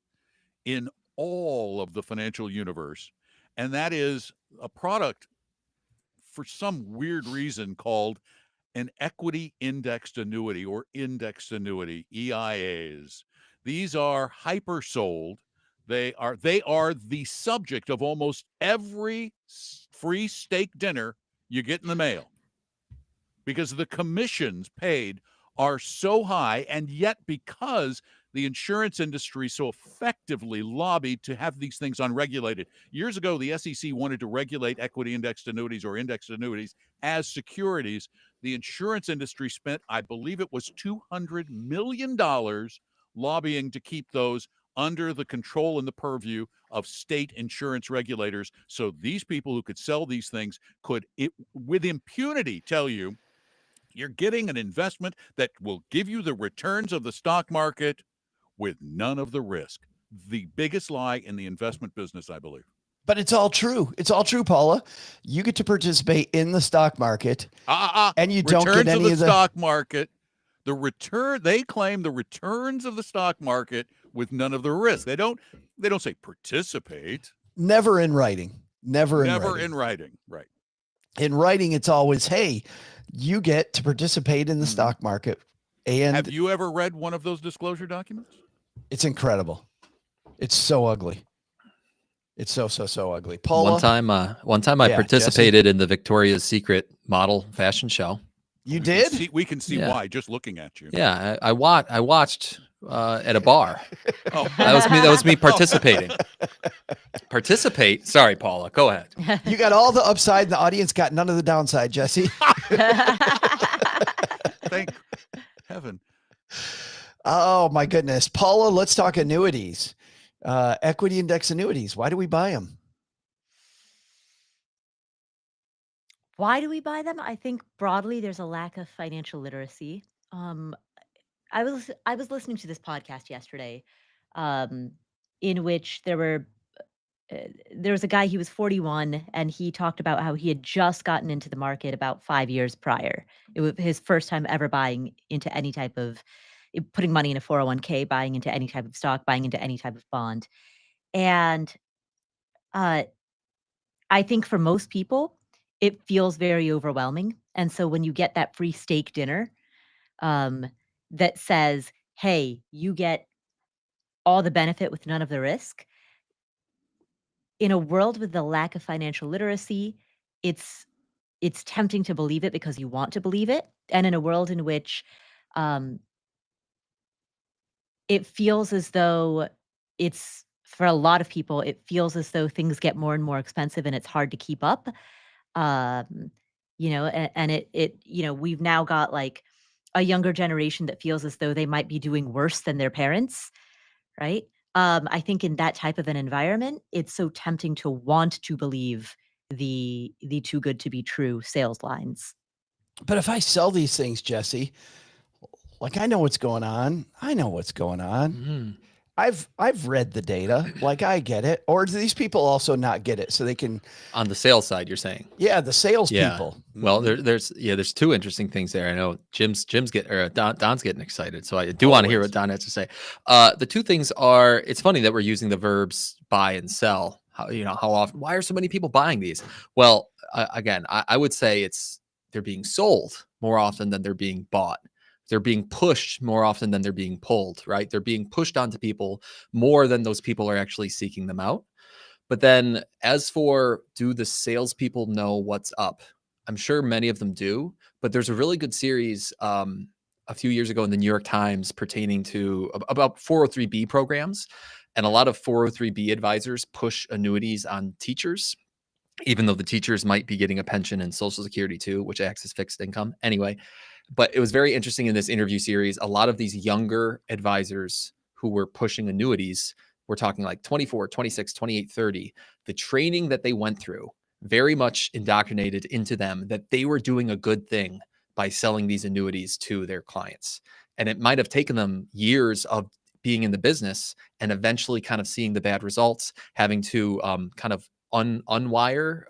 in all of the financial universe. And that is a product for some weird reason called an equity indexed annuity or indexed annuity, EIAs. These are hyper sold. They are the subject of almost every free steak dinner you get in the mail, because the commissions paid are so high, and yet because the insurance industry so effectively lobbied to have these things unregulated. Years ago, the SEC wanted to regulate equity indexed annuities or indexed annuities as securities. The insurance industry spent, I believe it was $200 million lobbying to keep those under the control and the purview of state insurance regulators. So these people who could sell these things could, with impunity, tell you, you're getting an investment that will give you the returns of the stock market with none of the risk. The biggest lie in the investment business, I believe. But it's all true. It's all true, Paula. You get to participate in the stock market, and you don't get any of the stock market. They claim the returns of the stock market with none of the risk. They don't say participate. Never in writing. Never in writing. Right. In writing, it's always, hey, you get to participate in the stock market. And have you ever read one of those disclosure documents? It's incredible. It's so ugly. It's so ugly. Paula, One time I participated in the Victoria's Secret model fashion show. You did? We can see why just looking at you. Yeah, I watched at a bar. Oh, that was me participating. Participate. Sorry, Paula. Go ahead. You got all the upside, and the audience got none of the downside, Jesse. Thank heaven. Oh my goodness, Paula. Let's talk annuities, equity index annuities. Why do we buy them? Why do we buy them? I think broadly there's a lack of financial literacy. I was listening to this podcast yesterday, in which there was a guy. He was 41, and he talked about how he had just gotten into the market about 5 years prior. It was his first time ever buying into any type of putting money in a 401k, buying into any type of stock, buying into any type of bond, and I think for most people, it feels very overwhelming. And so when you get that free steak dinner, that says, hey, you get all the benefit with none of the risk. In a world with the lack of financial literacy, it's tempting to believe it because you want to believe it. And in a world in which it feels as though it's, for a lot of people, it feels as though things get more and more expensive and it's hard to keep up. We've now got like a younger generation that feels as though they might be doing worse than their parents, right? I think in that type of an environment, it's so tempting to want to believe the too good to be true sales lines. But if I sell these things, Jesse, like I know what's going on. Mhm. I've read the data. Like I get it. Or do these people also not get it? So they can, On the sales side, you're saying? yeah, the salespeople. Well, there's two interesting things there. I know Don's getting excited, so I do want to hear what Don has to say. The two things are, it's funny that we're using the verbs buy and sell. How often? Why are so many people buying these? Well, again, I would say they're being sold more often than they're being bought. They're being pushed more often than they're being pulled, right? They're being pushed onto people more than those people are actually seeking them out. But then as for, do the salespeople know what's up? I'm sure many of them do, but there's a really good series a few years ago in the New York Times pertaining to about 403B programs. And a lot of 403B advisors push annuities on teachers, even though the teachers might be getting a pension and Social Security too, which acts as fixed income. Anyway, but it was very interesting in this interview series. A lot of these younger advisors who were pushing annuities, we're talking like 24, 26, 28, 30, the training that they went through very much indoctrinated into them that they were doing a good thing by selling these annuities to their clients. And it might have taken them years of being in the business and eventually kind of seeing the bad results, having to kind of unwire,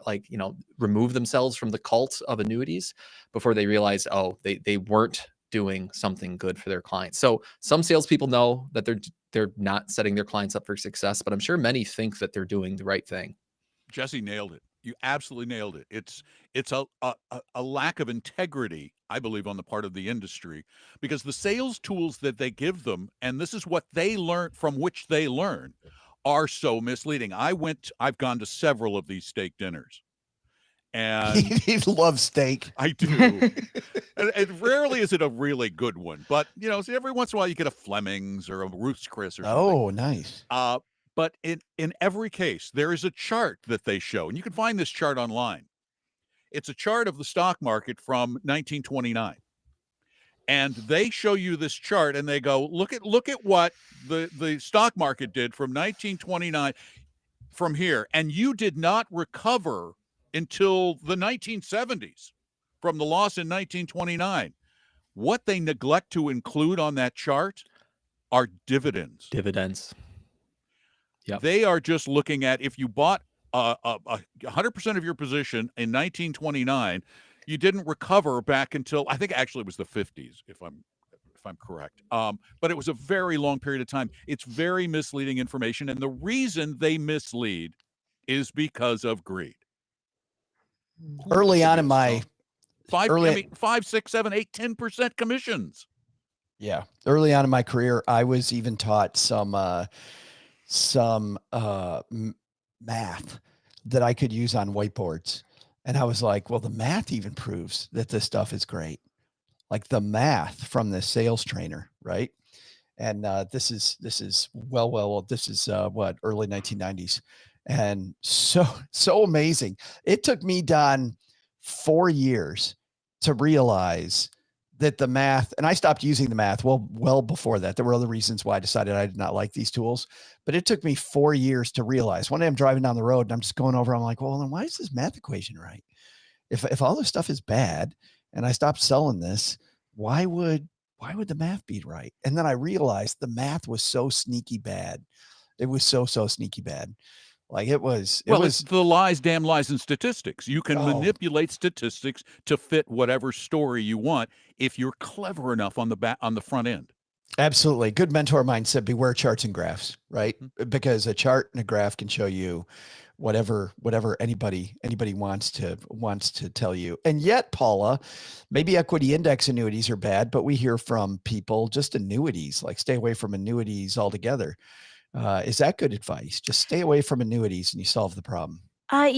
remove themselves from the cult of annuities before they realize, they weren't doing something good for their clients. So some salespeople know that they're not setting their clients up for success, but I'm sure many think that they're doing the right thing. Jesse nailed it. You absolutely nailed it. It's a lack of integrity, I believe, on the part of the industry, because the sales tools that they give them, and this is what they learn, from which they learn, are so misleading. I've gone to several of these steak dinners, and He loves steak. I do. and rarely is it a really good one, but so every once in a while you get a Fleming's or a Ruth's Chris or something. Oh, nice. But in every case, there is a chart that they show, and you can find this chart online. It's a chart of the stock market from 1929. And they show you this chart and they go, look at what the stock market did from 1929 from here. And you did not recover until the 1970s from the loss in 1929. What they neglect to include on that chart are dividends. Yep. They are just looking at, if you bought 100% of your position in 1929, you didn't recover back until, I think actually it was the 50s, if I'm correct. But it was a very long period of time. It's very misleading information, and the reason they mislead is because of greed. Early on in my 5, 6, 7, 8, 10% commissions. Yeah. Early on in my career, I was even taught some math that I could use on whiteboards. And I was like, well, the math even proves that this stuff is great. Like the math from the sales trainer, right? And this is early 1990s. And so amazing. It took me, Don, 4 years to realize that the math, and I stopped using the math well before that. There were other reasons why I decided I did not like these tools, but it took me 4 years to realize. One day I'm driving down the road and I'm just going over, I'm like, well, then why is this math equation right? If all this stuff is bad and I stopped selling this, why would the math be right? And then I realized the math was so sneaky bad. It was so sneaky bad. Like it's the lies, damn lies, and statistics. You can manipulate statistics to fit whatever story you want if you're clever enough on the front end. Absolutely. Good mentor of mine said, beware charts and graphs, right? Because a chart and a graph can show you whatever anybody wants to tell you. And yet, Paula, maybe equity index annuities are bad, but we hear from people just annuities, like stay away from annuities altogether. Is that good advice? Just stay away from annuities and you solve the problem. I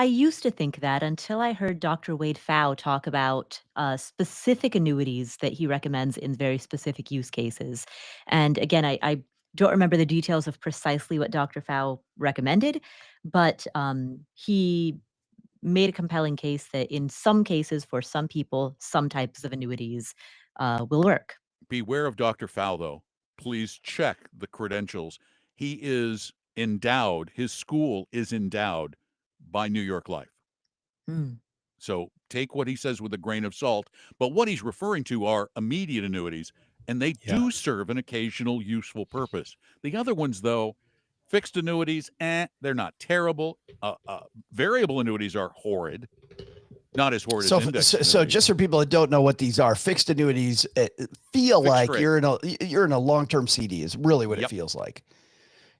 used to think that until I heard Dr. Wade Pfau talk about specific annuities that he recommends in very specific use cases. And again, I don't remember the details of precisely what Dr. Pfau recommended, but he made a compelling case that in some cases, for some people, some types of annuities will work. Beware of Dr. Pfau, though. Please check the credentials. He is endowed, his school is endowed by New York Life. So take what he says with a grain of salt. But what he's referring to are immediate annuities, and they do serve an occasional useful purpose. The other ones, though, fixed annuities, they're not terrible. Variable annuities are horrid. Not as horrid as index So annuities. just for people that don't know what these are, fixed annuities feel Fixed like rate. you're in a long-term CD is really what it feels like.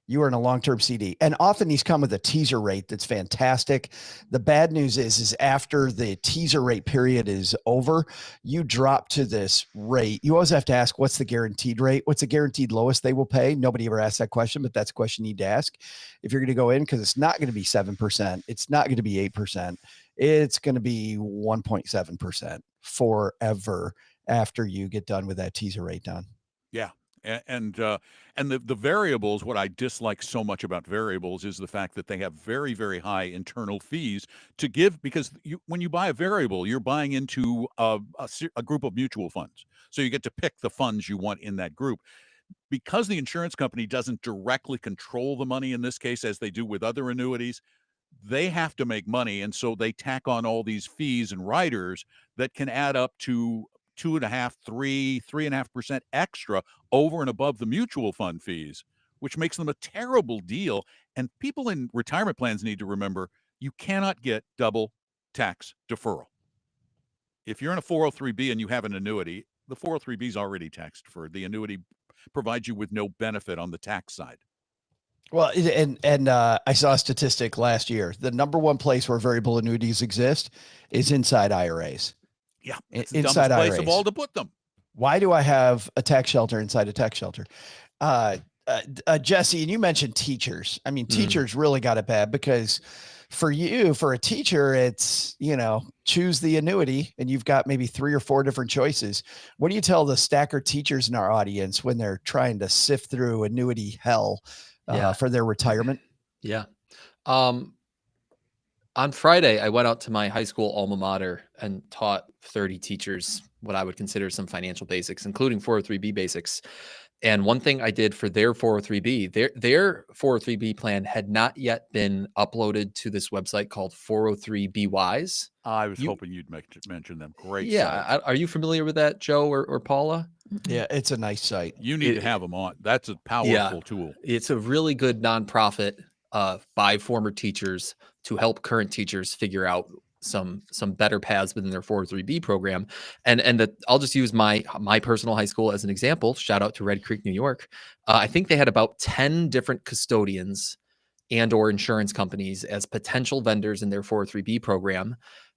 You are in a long-term CD, and often these come with a teaser rate that's fantastic. The bad news is after the teaser rate period is over, you drop to this rate. You always have to ask, what's the guaranteed rate? What's the guaranteed lowest they will pay? Nobody ever asks that question, but that's a question you need to ask if you're going to go in, because it's not going to be 7%. It's not going to be 8%. It's going to be 1.7% forever after you get done with that teaser rate done. Yeah. And the variables, what I dislike so much about variables is the fact that they have very, very high internal fees to give, because when you buy a variable, you're buying into a group of mutual funds. So you get to pick the funds you want in that group. Because the insurance company doesn't directly control the money in this case, as they do with other annuities, they have to make money. And so they tack on all these fees and riders that can add up to 2.5%, 3.5% extra over and above the mutual fund fees, which makes them a terrible deal. And people in retirement plans need to remember, you cannot get double tax deferral. If you're in a 403B and you have an annuity, the 403B is already tax deferred. The annuity provides you with no benefit on the tax side. Well, and I saw a statistic last year. The number one place where variable annuities exist is inside IRAs. Yeah, it's the inside dumbest place IRAs. of all to put them. Why do I have a tax shelter inside a tax shelter? Jesse, and you mentioned teachers. I mean, teachers really got it bad, because for a teacher, it's, choose the annuity and you've got maybe 3 or 4 different choices. What do you tell the stacker teachers in our audience when they're trying to sift through annuity hell for their retirement? Yeah. On Friday, I went out to my high school alma mater and taught 30 teachers what I would consider some financial basics, including 403B basics. And one thing I did for their 403B, their 403B plan had not yet been uploaded to this website called 403B Wise. I was hoping you'd mention them. Great. Yeah. Site. Are you familiar with that, Joe or Paula? Yeah, it's a nice site. You need to have them on. That's a powerful tool. It's a really good nonprofit by former teachers to help current teachers figure out some better paths within their 403B program. And I'll just use my personal high school as an example. Shout out to Red Creek, New York. I think they had about 10 different custodians and or insurance companies as potential vendors in their 403B program.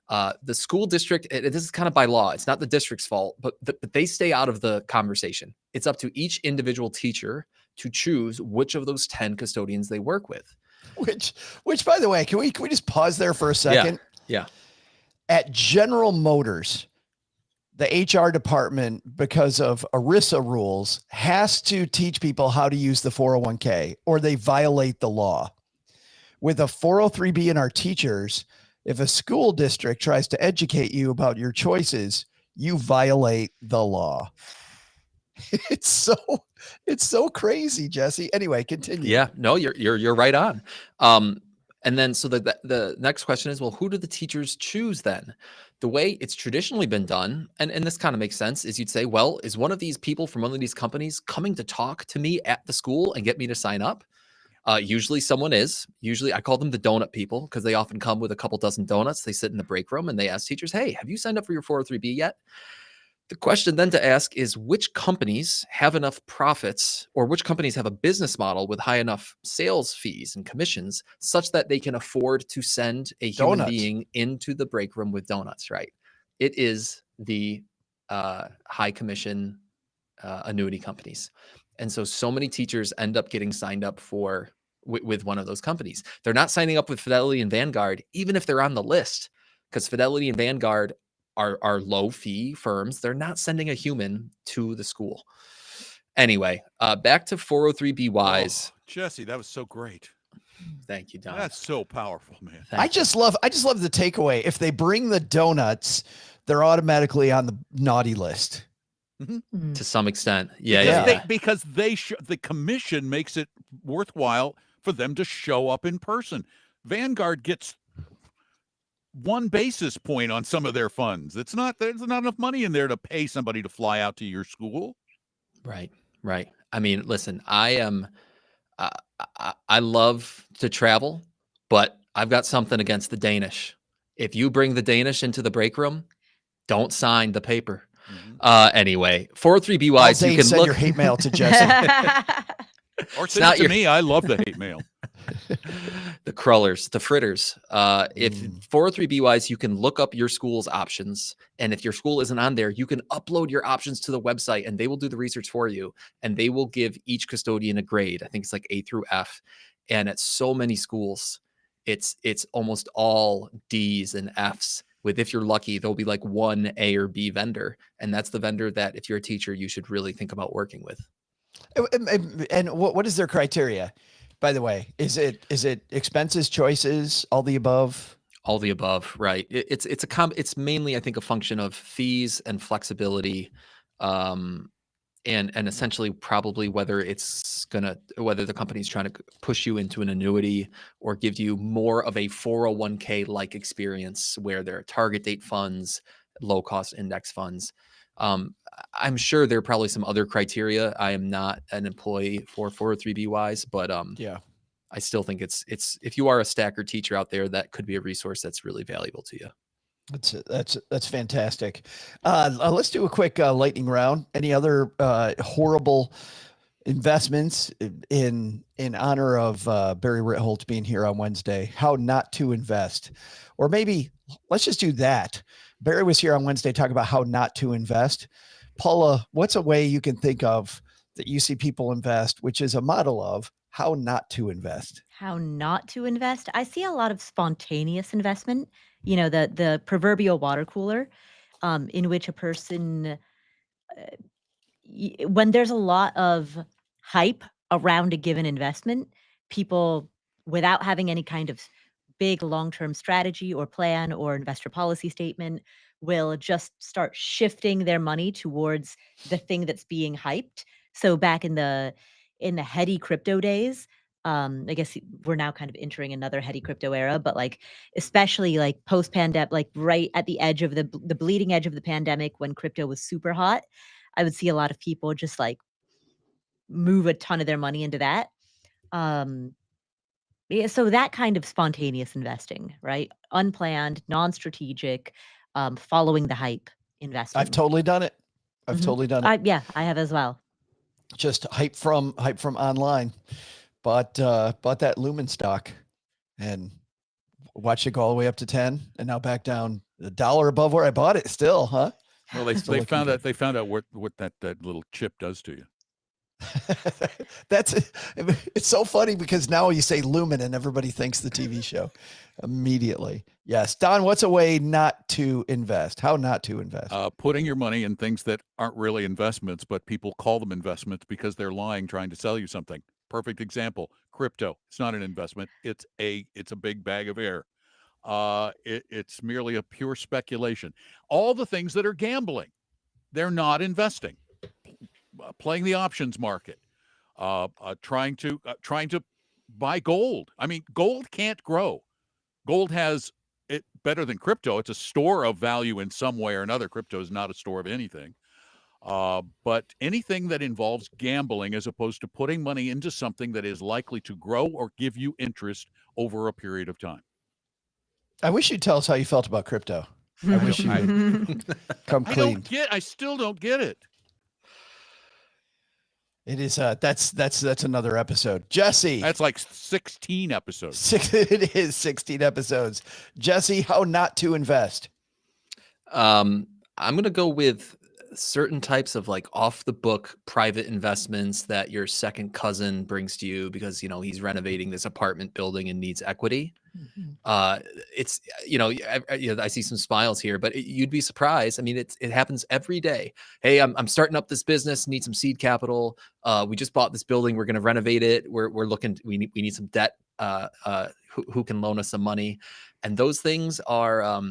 The school district, this is kind of by law. It's not the district's fault, but they stay out of the conversation. It's up to each individual teacher to choose which of those 10 custodians they work with. Which, by the way, can we just pause there for a second? Yeah. At General Motors, the HR department, because of ERISA rules, has to teach people how to use the 401k, or they violate the law. With a 403B in our teachers, if a school district tries to educate you about your choices, you violate the law. It's so crazy, Jesse. Anyway, continue. Yeah, no, you're right on. And then so the next question is, well, who do the teachers choose then? The way it's traditionally been done, and this kind of makes sense, is you'd say, well, is one of these people from one of these companies coming to talk to me at the school and get me to sign up? Usually someone is. Usually I call them the donut people, because they often come with a couple dozen donuts. They sit in the break room and they ask teachers, hey, have you signed up for your 403B yet? The question then to ask is which companies have enough profits or which companies have a business model with high enough sales fees and commissions such that they can afford to send a human Donuts. being into the break room with donuts, right? It is the high commission annuity companies. And so many teachers end up getting signed up for with one of those companies. They're not signing up with Fidelity and Vanguard, even if they're on the list, because Fidelity and Vanguard are low fee firms. They're not sending a human to the school. Anyway, back to 403(b)(y)s. Oh, Jesse, that was so great. Thank you, Don. That's so powerful, man. I just love the takeaway. If they bring the donuts, they're automatically on the naughty list. To some extent. Because the commission makes it worthwhile for them to show up in person. Vanguard gets 1 basis point on some of their funds. There's not enough money in there to pay somebody to fly out to your school. Right. I mean, listen, I love to travel, but I've got something against the Danish. If you bring the Danish into the break room, don't sign the paper. Anyway, 403(b)(y)s, you can send look your hate mail to Jesse. Or send it to me. I love the hate mail. The crullers, the fritters. If 403(b)(y)s, you can look up your school's options. And if your school isn't on there, you can upload your options to the website and they will do the research for you. And they will give each custodian a grade. I think it's like A through F. And at so many schools, it's almost all D's and F's. With, if you're lucky, there'll be like 1 A or B vendor. And that's the vendor that if you're a teacher, you should really think about working with. And what is their criteria, by the way? Is it expenses, choices, all the above? All the above, right? It's mainly, I think, a function of fees and flexibility, and essentially probably whether the company's trying to push you into an annuity or give you more of a 401k like experience where there are target date funds, low cost index funds. I'm sure there are probably some other criteria. I am not an employee for 403(b)(y)s, but I still think it's if you are a stacker teacher out there, that could be a resource that's really valuable to you. That's fantastic. Let's do a quick lightning round. Any other horrible investments in honor of Barry Ritholtz being here on Wednesday? How not to invest, or maybe let's just do that. Barry was here on Wednesday talking about how not to invest. Paula, what's a way you can think of that you see people invest, which is a model of how not to invest? How not to invest? I see a lot of spontaneous investment. You know, the proverbial water cooler, in which a person, when there's a lot of hype around a given investment, people, without having any kind of big long-term strategy or plan or investor policy statement, will just start shifting their money towards the thing that's being hyped. So back in the heady crypto days, I guess we're now kind of entering another heady crypto era, but like especially like post-pandemic, like right at the edge of the bleeding edge of the pandemic when crypto was super hot, I would see a lot of people just like move a ton of their money into that. Yeah, so that kind of spontaneous investing, right? Unplanned, non-strategic, following the hype investment. I've totally done it. Yeah, I have as well. Just hype from online. Bought that Lumen stock and watched it go all the way up to 10 and now back down $1 above where I bought it still, huh? Well, they found out what that little chip does to you. It's so funny because now you say Lumen and everybody thinks the TV show immediately. Yes. Don, what's a way not to invest? How not to invest? Putting your money in things that aren't really investments, but people call them investments because they're lying, trying to sell you something. Perfect example, crypto. It's not an investment. It's a big bag of air. It's merely a pure speculation. All the things that are gambling, they're not investing. Playing the options market, trying to buy gold. I mean, gold can't grow. Gold has it better than crypto. It's a store of value in some way or another. Crypto is not a store of anything. But anything that involves gambling as opposed to putting money into something that is likely to grow or give you interest over a period of time. I wish you'd tell us how you felt about crypto. I wish you would come clean. I still don't get it. It is that's another episode. Jesse. That's like 16 episodes. It is 16 episodes. Jesse, how not to invest? I'm going to go with certain types of like off the book private investments that your second cousin brings to you because, you know, he's renovating this apartment building and needs equity. It's, you know, I see some smiles here, but you'd be surprised. I mean, it happens every day. Hey, I'm starting up this business, need some seed capital. We just bought this building. We're going to renovate it. We're looking, we need some debt. Who can loan us some money? And those things are,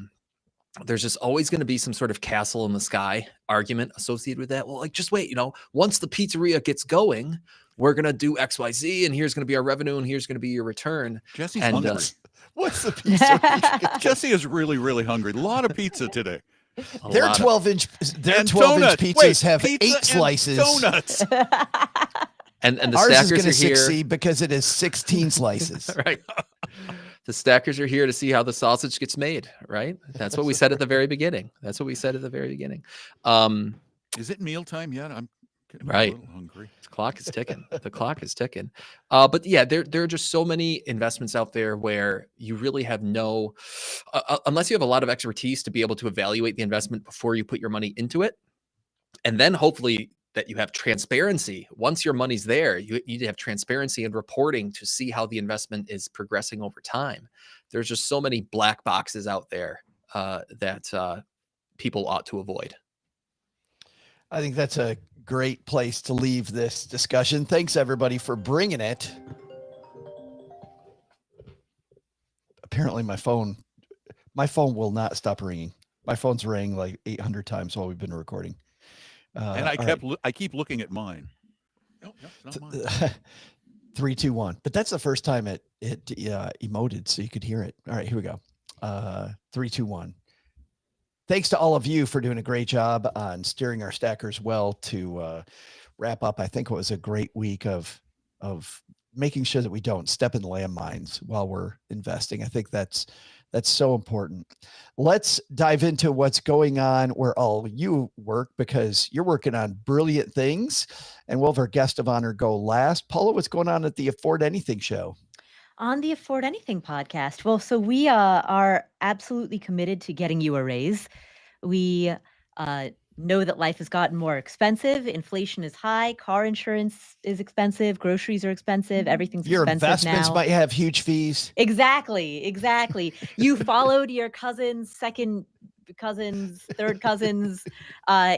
there's just always going to be some sort of castle in the sky argument associated with that. Well, like, just wait, you know, once the pizzeria gets going, we're going to do XYZ and here's going to be our revenue and here's going to be your return. Jesse's and, hungry. What's the pizza? Jesse is really, really hungry. A lot of pizza today. Their 12-inch pizzas Wait, have pizza 8 and slices. Donuts. and the Ours is stackers going to are here. succeed because it is 16 slices. Right. The stackers are here to see how the sausage gets made, right? That's what we said at the very beginning. Is it mealtime yet? I'm getting right. a little hungry. The clock is ticking. But yeah, there are just so many investments out there where you really have no, unless you have a lot of expertise to be able to evaluate the investment before you put your money into it. And then hopefully that you have transparency. Once your money's there, you need to have transparency and reporting to see how the investment is progressing over time. There's just so many black boxes out there that people ought to avoid. I think that's a great place to leave this discussion. Thanks, everybody, for bringing it. Apparently, my phone will not stop ringing. My phone's rang like 800 times while we've been recording. And I keep looking at mine. No, it's not mine. 3, 2, 1. But that's the first time it emoted, so you could hear it. All right, here we go. 3, 2, 1. Thanks to all of you for doing a great job on steering our stackers well to wrap up. I think it was a great week of making sure that we don't step in landmines while we're investing. I think that's so important. Let's dive into what's going on where all you work, because you're working on brilliant things. And we'll have our guest of honor go last. Paula, what's going on at the Afford Anything show? On the Afford Anything podcast. Well, so we are absolutely committed to getting you a raise. We know that life has gotten more expensive. Inflation is high. Car insurance is expensive. Groceries are expensive. Everything's Your expensive investments now. might have huge fees. Exactly. You followed your cousins, second cousins, third cousins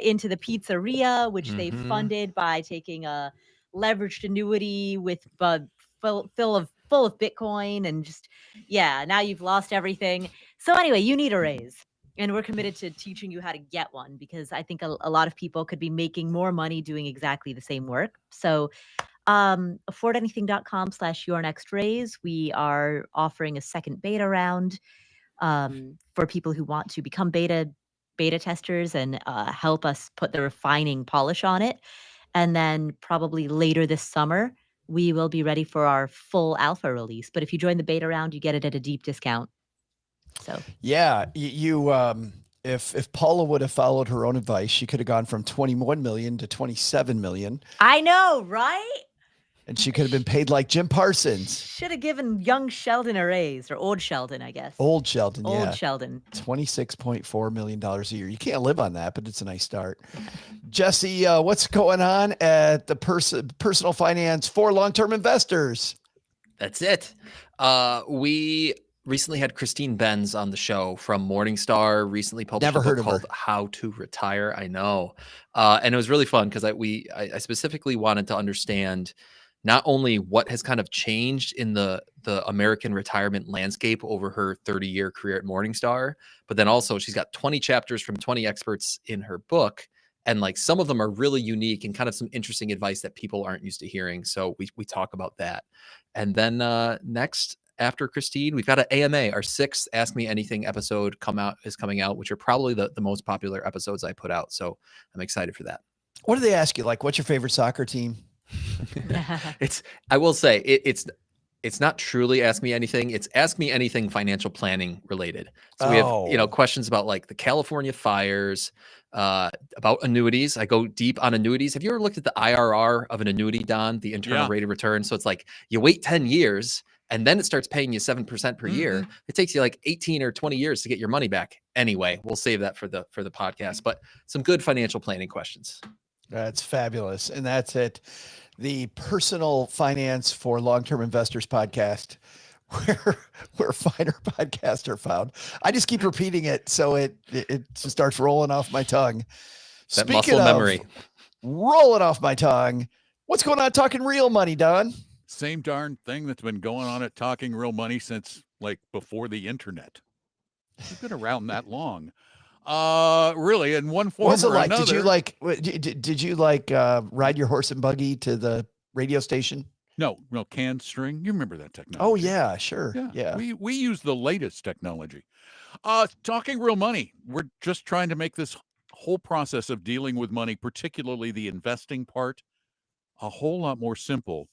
into the pizzeria, which they funded by taking a leveraged annuity with full of Bitcoin and just, now you've lost everything. So anyway, you need a raise. And we're committed to teaching you how to get one, because I think a lot of people could be making more money doing exactly the same work. So affordanything.com/yournextraise. We are offering a second beta round for people who want to become beta testers and help us put the refining polish on it. And then probably later this summer, we will be ready for our full alpha release. But if you join the beta round, you get it at a deep discount. So yeah, if Paula would have followed her own advice, she could have gone from 21 million to 27 million. I know, right? And she could have been paid like Jim Parsons. Should have given young Sheldon a raise, or old Sheldon, I guess. Old Sheldon, Old Sheldon. $26.4 million a year. You can't live on that, but it's a nice start. Jesse, what's going on at the personal finance for long-term investors? That's it. We recently had Christine Benz on the show from Morningstar, recently published a book called How to Retire. I know. And it was really fun because I specifically wanted to understand not only what has kind of changed in the American retirement landscape over her 30-year career at Morningstar, but then also she's got 20 chapters from 20 experts in her book. And like some of them are really unique and kind of some interesting advice that people aren't used to hearing. So we talk about that. And then next, after Christine, we've got an AMA, our 6th Ask Me Anything episode is coming out, which are probably the most popular episodes I put out. So I'm excited for that. What do they ask you? Like, what's your favorite soccer team? I will say it's not truly Ask Me Anything. It's Ask Me Anything financial planning related. So we have, questions about like the California fires, about annuities. I go deep on annuities. Have you ever looked at the IRR of an annuity, Don? The internal rate of return. So it's like you wait 10 years and then it starts paying you 7% per year. It takes you like 18 or 20 years to get your money back. Anyway, we'll save that for the podcast, but some good financial planning questions. That's fabulous. And that's it. The Personal Finance for Long-Term Investors podcast, where finer podcasts are found. I just keep repeating it so it just starts rolling off my tongue. That muscle memory. Rolling off my tongue. What's going on Talking Real Money, Don? Same darn thing that's been going on at Talking Real Money since like before the internet. We've been around that long. Really, in one form What's it or like? another. Did you ride your horse and buggy to the radio station? No, canned string. You remember that technology? Oh yeah, sure. Yeah. We use the latest technology. Talking Real Money. We're just trying to make this whole process of dealing with money, particularly the investing part, a whole lot more simple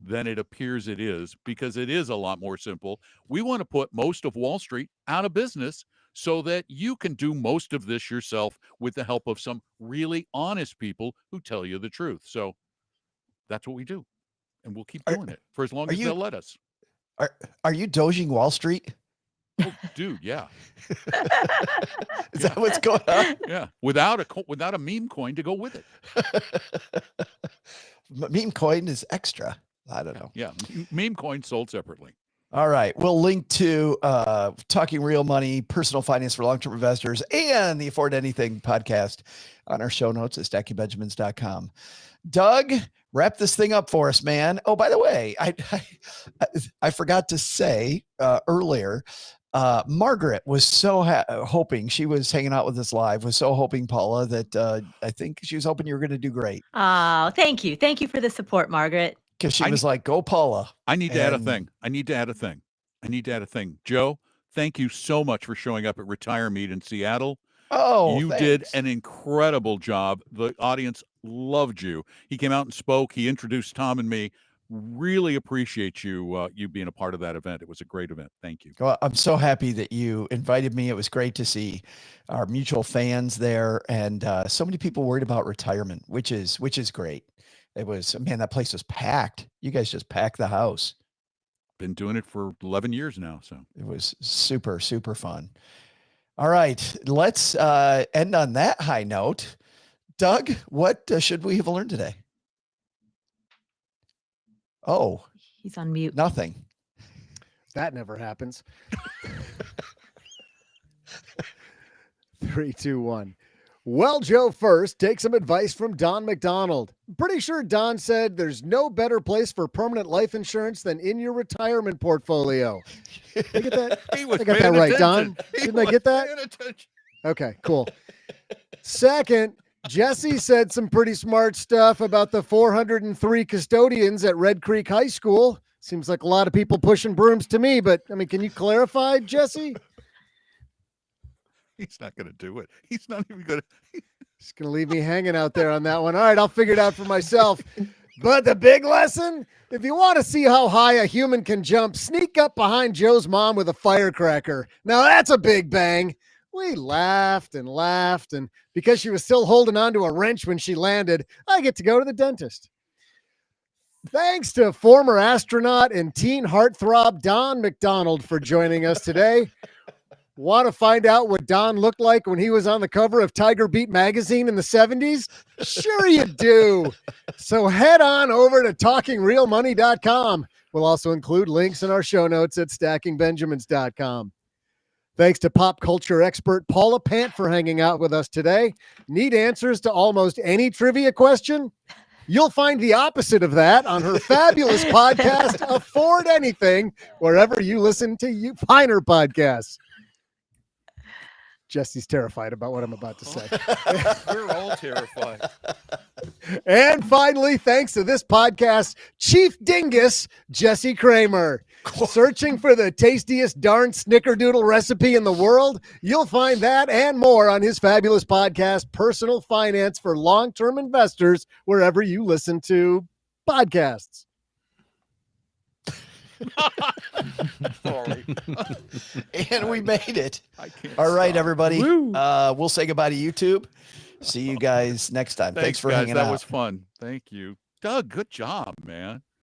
than it appears it is, because it is a lot more simple. We want to put most of Wall Street out of business so that you can do most of this yourself with the help of some really honest people who tell you the truth. So that's what we do. And we'll keep doing it for as long as they'll let us. Are you doging Wall Street? Oh, dude, yeah. Is that what's going on? Yeah, without a meme coin to go with it. Meme coin is extra. I don't know. Yeah, meme coin sold separately. All right. We'll link to Talking Real Money, Personal Finance for Long-Term Investors, and the Afford Anything podcast on our show notes at stackingbenjamins.com. Doug, wrap this thing up for us, man. Oh, by the way, I forgot to say earlier, Margaret was so hoping, she was hanging out with us live, was so hoping, Paula, that I think she was hoping you were going to do great. Oh, thank you. Thank you for the support, Margaret. Because she was like, go Paula. I need to add a thing. Joe, thank you so much for showing up at Retire Meet in Seattle. Oh, you did an incredible job. The audience loved you. He came out and spoke. He introduced Tom and me. Really appreciate you being a part of that event. It was a great event. Thank you. Well, I'm so happy that you invited me. It was great to see our mutual fans there, and so many people worried about retirement, which is great. It was, man, that place was packed. You guys just packed the house. Been doing it for 11 years now, so it was super, super fun. All right, let's end on that high note. Doug, what should we have learned today? Oh, he's on mute. Nothing. That never happens. 3, 2, 1. Well, Joe first, take some advice from Don McDonald. Pretty sure Don said there's no better place for permanent life insurance than in your retirement portfolio. Did I get that? I got that right, Don. Didn't I get that? Okay, cool. Second, Jesse said some pretty smart stuff about the 403 custodians at Red Creek High School. Seems like a lot of people pushing brooms to me, but I mean, can you clarify, Jesse? He's not going to do it. He's not even going to. He's going to leave me hanging out there on that one. All right, I'll figure it out for myself. But the big lesson, if you want to see how high a human can jump, sneak up behind Joe's mom with a firecracker. Now that's a big bang. We laughed, and because she was still holding on to a wrench when she landed, I get to go to the dentist. Thanks to former astronaut and teen heartthrob Don McDonald for joining us today. Want to find out what Don looked like when he was on the cover of Tiger Beat magazine in the 70s? Sure you do. So head on over to talkingrealmoney.com. We'll also include links in our show notes at stackingbenjamins.com. Thanks to pop culture expert Paula Pant for hanging out with us today. Need answers to almost any trivia question? You'll find the opposite of that on her fabulous podcast, Afford Anything, wherever you listen to finer podcasts. Jesse's terrified about what I'm about to say. We're all terrified. And finally, thanks to this podcast, Chief Dingus, Jesse Kramer. Searching for the tastiest darn snickerdoodle recipe in the world? You'll find that and more on his fabulous podcast, Personal Finance for Long-Term Investors, wherever you listen to podcasts. Sorry. And we made it. I can't. All right, stop. everybody. Woo. We'll say goodbye to YouTube. See you guys next time. Thanks for guys. hanging That out. was fun. Thank you, Doug. Good job, man.